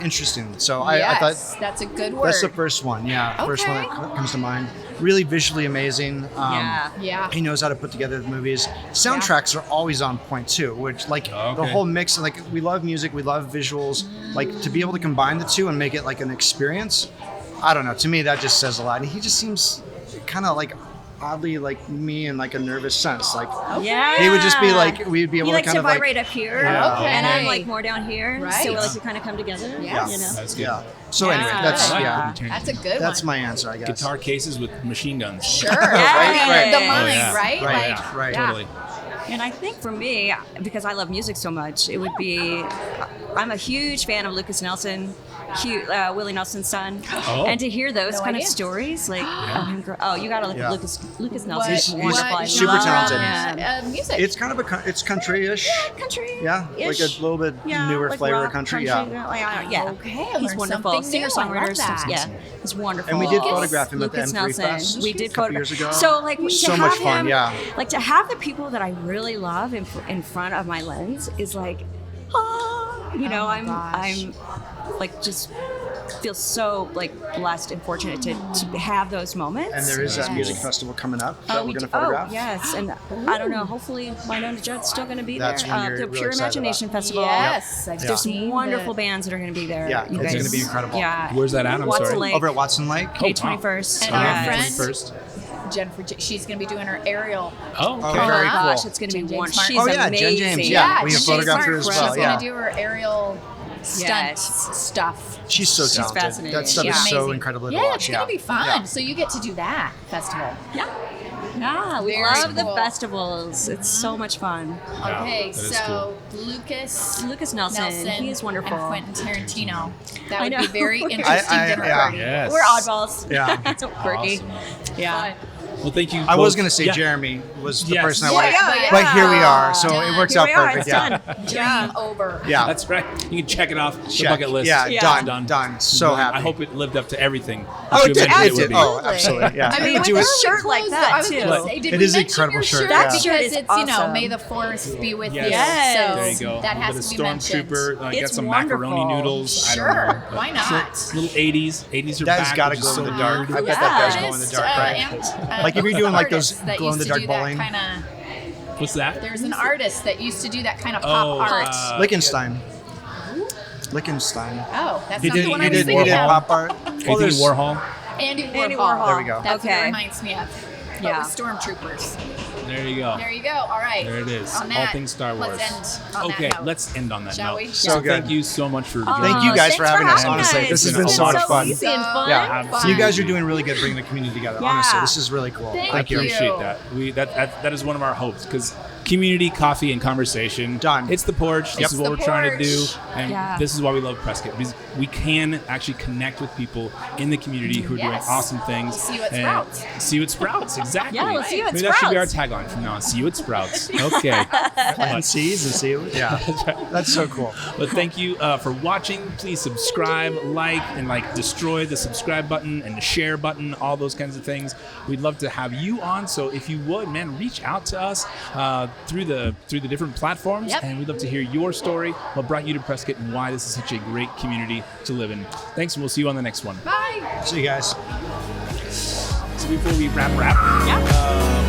Speaker 3: interesting. So I
Speaker 2: Yes,
Speaker 3: thought
Speaker 2: that's a good word.
Speaker 3: that's the first one. Yeah, first one that
Speaker 2: Okay.
Speaker 3: comes to mind. Really visually amazing.
Speaker 4: Yeah.
Speaker 2: Yeah.
Speaker 3: He knows how to put together the movies. Soundtracks are always on point too, which like the
Speaker 1: Okay.
Speaker 3: whole mix. Like we love music, we love visuals. Like to be able to combine the two and make it like an experience. I don't know. To me, that just says a lot. And he just seems kind of like oddly like me in like a nervous sense. Like
Speaker 4: Yeah.
Speaker 3: he would just be like we'd be able
Speaker 4: He
Speaker 3: to
Speaker 4: likes
Speaker 3: kind
Speaker 4: to
Speaker 3: of like
Speaker 4: vibrate up here,
Speaker 3: Yeah.
Speaker 2: Okay.
Speaker 4: and I'm like more down here.
Speaker 2: Right.
Speaker 4: So like we kind of come together.
Speaker 2: Yes.
Speaker 4: You know.
Speaker 1: That's good.
Speaker 3: yeah. So
Speaker 4: Yeah.
Speaker 3: anyway, that's
Speaker 1: I like
Speaker 3: yeah.
Speaker 1: Quentin Tarantino.
Speaker 2: That's a good
Speaker 3: That's
Speaker 2: one.
Speaker 3: my answer, I guess.
Speaker 1: Guitar cases with machine guns.
Speaker 2: Sure.
Speaker 3: Right.
Speaker 2: The
Speaker 3: Oh,
Speaker 2: mind,
Speaker 1: yeah.
Speaker 2: right?
Speaker 3: Right,
Speaker 2: Like,
Speaker 3: right.
Speaker 2: yeah.
Speaker 1: Totally.
Speaker 4: And I think for me, because I love music so much, it would be. I'm a huge fan of Lucas Nelson. cute Willie Nelson's son.
Speaker 1: Oh.
Speaker 4: And to hear those
Speaker 2: No
Speaker 4: kind
Speaker 2: idea.
Speaker 4: of stories, like you gotta look at Lucas Nelson.
Speaker 3: He's
Speaker 4: Wonderful. I
Speaker 3: super
Speaker 4: love
Speaker 3: talented.
Speaker 4: him.
Speaker 2: Music.
Speaker 3: It's kind of it's country-ish.
Speaker 4: Country.
Speaker 3: Yeah, like a little bit newer
Speaker 4: like
Speaker 3: flavor of
Speaker 4: rock
Speaker 3: country.
Speaker 4: Yeah.
Speaker 2: Okay, I
Speaker 4: He's
Speaker 2: learned
Speaker 4: wonderful.
Speaker 2: something new. I
Speaker 4: Singer-songwriter.
Speaker 2: love that.
Speaker 4: Yeah, he's wonderful.
Speaker 3: And we did photograph him at the
Speaker 4: Lucas
Speaker 3: M3
Speaker 4: Nelson.
Speaker 3: Fest
Speaker 4: We did
Speaker 3: a couple
Speaker 4: photograph
Speaker 3: years ago.
Speaker 4: So like to
Speaker 3: So
Speaker 4: have
Speaker 3: much fun,
Speaker 4: him,
Speaker 3: yeah.
Speaker 4: Like to have the people that I really love in front of my lens is like, I'm like just feel so like blessed and fortunate to have those moments.
Speaker 3: And there is that music festival coming up that we're going to photograph.
Speaker 4: Oh, yes. And I don't know, hopefully Winona Judd's still going to be
Speaker 3: That's
Speaker 4: there.
Speaker 3: when you're
Speaker 4: The
Speaker 3: really
Speaker 4: Pure
Speaker 3: excited
Speaker 4: Imagination
Speaker 3: about.
Speaker 4: Festival.
Speaker 2: Yes, I've
Speaker 4: There's
Speaker 2: seen
Speaker 4: some wonderful bands that are going to be there.
Speaker 3: Yeah,
Speaker 4: you
Speaker 3: it's
Speaker 4: guys.
Speaker 3: gonna be incredible.
Speaker 4: Yeah.
Speaker 1: Where's that at? I'm
Speaker 4: Watson
Speaker 1: sorry.
Speaker 4: Lake,
Speaker 3: Over at Watson Lake.
Speaker 4: May 21st.
Speaker 2: And our
Speaker 4: Yeah.
Speaker 2: friend
Speaker 1: 21st.
Speaker 2: Jennifer, she's going to be doing her aerial.
Speaker 1: Oh, okay.
Speaker 3: Oh,
Speaker 4: Oh
Speaker 3: very
Speaker 4: my gosh,
Speaker 3: cool.
Speaker 4: it's going to be
Speaker 2: Jen
Speaker 4: one.
Speaker 2: James
Speaker 4: She's
Speaker 2: Martin.
Speaker 3: Oh, yeah,
Speaker 4: amazing.
Speaker 3: Jen James, yeah. We have
Speaker 2: Jen
Speaker 3: photographed her
Speaker 2: James
Speaker 3: as
Speaker 2: Martin.
Speaker 3: well,
Speaker 2: She's
Speaker 3: yeah.
Speaker 2: going to do her aerial stunt
Speaker 4: Yes.
Speaker 2: stuff.
Speaker 3: She's so
Speaker 4: She's
Speaker 3: talented.
Speaker 4: fascinating.
Speaker 3: That stuff
Speaker 4: Yeah.
Speaker 3: is so
Speaker 2: Amazing.
Speaker 3: incredible to
Speaker 2: Yeah,
Speaker 3: watch.
Speaker 2: it's going to be fun.
Speaker 3: Yeah.
Speaker 2: So you get to do that festival.
Speaker 4: Yeah, we
Speaker 2: Very
Speaker 4: love the
Speaker 2: cool.
Speaker 4: festivals. It's so much fun.
Speaker 1: Yeah,
Speaker 2: Okay,
Speaker 1: that is
Speaker 2: so Lucas
Speaker 4: Nelson, he's wonderful.
Speaker 2: and Quentin Tarantino. That
Speaker 4: I
Speaker 2: would
Speaker 4: know.
Speaker 2: be very interesting dinner
Speaker 3: yeah.
Speaker 2: party.
Speaker 1: Yes.
Speaker 4: We're oddballs.
Speaker 3: Yeah.
Speaker 4: So quirky.
Speaker 1: Awesome.
Speaker 4: Yeah.
Speaker 1: Well, thank you.
Speaker 3: I was
Speaker 1: both.
Speaker 3: going to say
Speaker 1: Yeah.
Speaker 3: Jeremy was the
Speaker 1: Yes.
Speaker 3: person I
Speaker 2: Yeah,
Speaker 3: wanted.
Speaker 2: yeah,
Speaker 3: But here we are. So
Speaker 2: Done.
Speaker 3: it works
Speaker 4: Here
Speaker 3: out
Speaker 4: we are.
Speaker 3: perfect.
Speaker 4: It's
Speaker 3: Yeah.
Speaker 4: done.
Speaker 2: Dream over.
Speaker 3: Yeah.
Speaker 1: That's right. You can check it off the
Speaker 3: Check.
Speaker 1: bucket list.
Speaker 3: Yeah,
Speaker 4: Yeah.
Speaker 3: done. So happy.
Speaker 1: I hope it lived up to everything.
Speaker 3: Oh,
Speaker 1: that
Speaker 3: it
Speaker 1: you
Speaker 3: did.
Speaker 1: imagined
Speaker 3: It
Speaker 1: would
Speaker 3: did.
Speaker 1: be.
Speaker 3: Oh, absolutely. Yeah.
Speaker 2: I mean,
Speaker 3: It
Speaker 2: with
Speaker 3: was-
Speaker 2: the
Speaker 4: shirt like that,
Speaker 2: I was
Speaker 4: too.
Speaker 2: gonna say, did
Speaker 3: It
Speaker 2: we
Speaker 3: is an
Speaker 2: mention
Speaker 3: incredible
Speaker 2: your
Speaker 3: shirt,
Speaker 2: shirt?
Speaker 3: yeah.
Speaker 2: Because
Speaker 4: Shirt is
Speaker 2: it's,
Speaker 4: awesome.
Speaker 2: may the forest be with
Speaker 1: Yes.
Speaker 2: you.
Speaker 4: Yes.
Speaker 2: So
Speaker 1: There you go.
Speaker 2: that
Speaker 1: A
Speaker 2: has
Speaker 1: little
Speaker 2: to
Speaker 1: bit
Speaker 2: be
Speaker 1: of
Speaker 2: mentioned.
Speaker 1: Stormtrooper. Get
Speaker 4: It's
Speaker 1: some
Speaker 4: wonderful.
Speaker 1: macaroni noodles. I don't
Speaker 2: Sure.
Speaker 1: know. But
Speaker 2: Why not?
Speaker 1: Little 80s. 80s are
Speaker 3: That
Speaker 1: back.
Speaker 3: has got to
Speaker 1: which is
Speaker 3: glow in
Speaker 1: so
Speaker 3: the dark.
Speaker 1: weird.
Speaker 3: I bet that does
Speaker 2: Yeah.
Speaker 3: glow in the dark, right?
Speaker 2: And,
Speaker 3: Like if you're doing like those
Speaker 2: artists that
Speaker 3: glow in the
Speaker 2: used to
Speaker 3: dark
Speaker 2: do that
Speaker 3: bowling.
Speaker 2: kinda-
Speaker 1: What's that?
Speaker 2: There's an artist that used to do that kind of pop art.
Speaker 3: Lichtenstein. Lichtenstein.
Speaker 2: Oh, that's
Speaker 3: He
Speaker 2: not
Speaker 3: did.
Speaker 2: the one
Speaker 3: He
Speaker 2: I was
Speaker 3: did. He
Speaker 2: thinking
Speaker 3: did
Speaker 2: of.
Speaker 3: pop art.
Speaker 1: Anything Warhol?
Speaker 2: Andy Warhol.
Speaker 4: Andy Warhol.
Speaker 3: There we go.
Speaker 2: That's what it
Speaker 4: Okay.
Speaker 2: reminds me of. But
Speaker 4: Yeah.
Speaker 2: with stormtroopers.
Speaker 1: There you go.
Speaker 2: There you go. All right.
Speaker 1: There it is.
Speaker 2: On
Speaker 1: All
Speaker 2: that,
Speaker 1: things Star Wars.
Speaker 2: Let's end on
Speaker 1: Okay,
Speaker 2: that note.
Speaker 1: let's end on that
Speaker 2: Shall
Speaker 1: note.
Speaker 2: we?
Speaker 3: So good.
Speaker 1: Thank you so much for joining
Speaker 3: Thank you
Speaker 1: us.
Speaker 3: guys for having us. Honestly,
Speaker 4: us.
Speaker 3: this has
Speaker 1: It's
Speaker 3: been
Speaker 1: been
Speaker 3: so much
Speaker 1: so
Speaker 3: fun.
Speaker 4: easy and fun.
Speaker 3: Yeah.
Speaker 1: Fun.
Speaker 3: So you guys are doing really good bringing the community together.
Speaker 4: Yeah.
Speaker 3: Honestly, this is really cool.
Speaker 2: Thank
Speaker 1: I
Speaker 2: you.
Speaker 1: appreciate that. That is one of our hopes because community, coffee, and conversation.
Speaker 3: Done.
Speaker 1: It's the porch. This
Speaker 3: Yep.
Speaker 1: is what
Speaker 2: The
Speaker 1: we're trying to do,
Speaker 2: porch.
Speaker 1: and
Speaker 4: Yeah.
Speaker 1: this is why we love Prescott because we can actually connect with people in the community who are doing
Speaker 2: Yes.
Speaker 1: awesome things.
Speaker 2: See what
Speaker 1: and
Speaker 2: sprouts.
Speaker 1: See what sprouts. Exactly.
Speaker 4: Yeah, let's see what
Speaker 1: Maybe that should be our
Speaker 4: sprouts.
Speaker 1: tagline from now on. See what sprouts. Okay.
Speaker 3: Plant seeds and see. Yeah. That's so cool.
Speaker 1: But thank you for watching. Please subscribe, and destroy the subscribe button and the share button, all those kinds of things. We'd love to have you on. So if you would, man, reach out to us through the different platforms,
Speaker 2: Yep.
Speaker 1: and we'd love to hear your story, what brought you to Prescott, and why this is such a great community to live in. Thanks, and we'll see you on the next one.
Speaker 2: Bye.
Speaker 3: See you guys.
Speaker 1: So before we wrap,
Speaker 4: Yeah.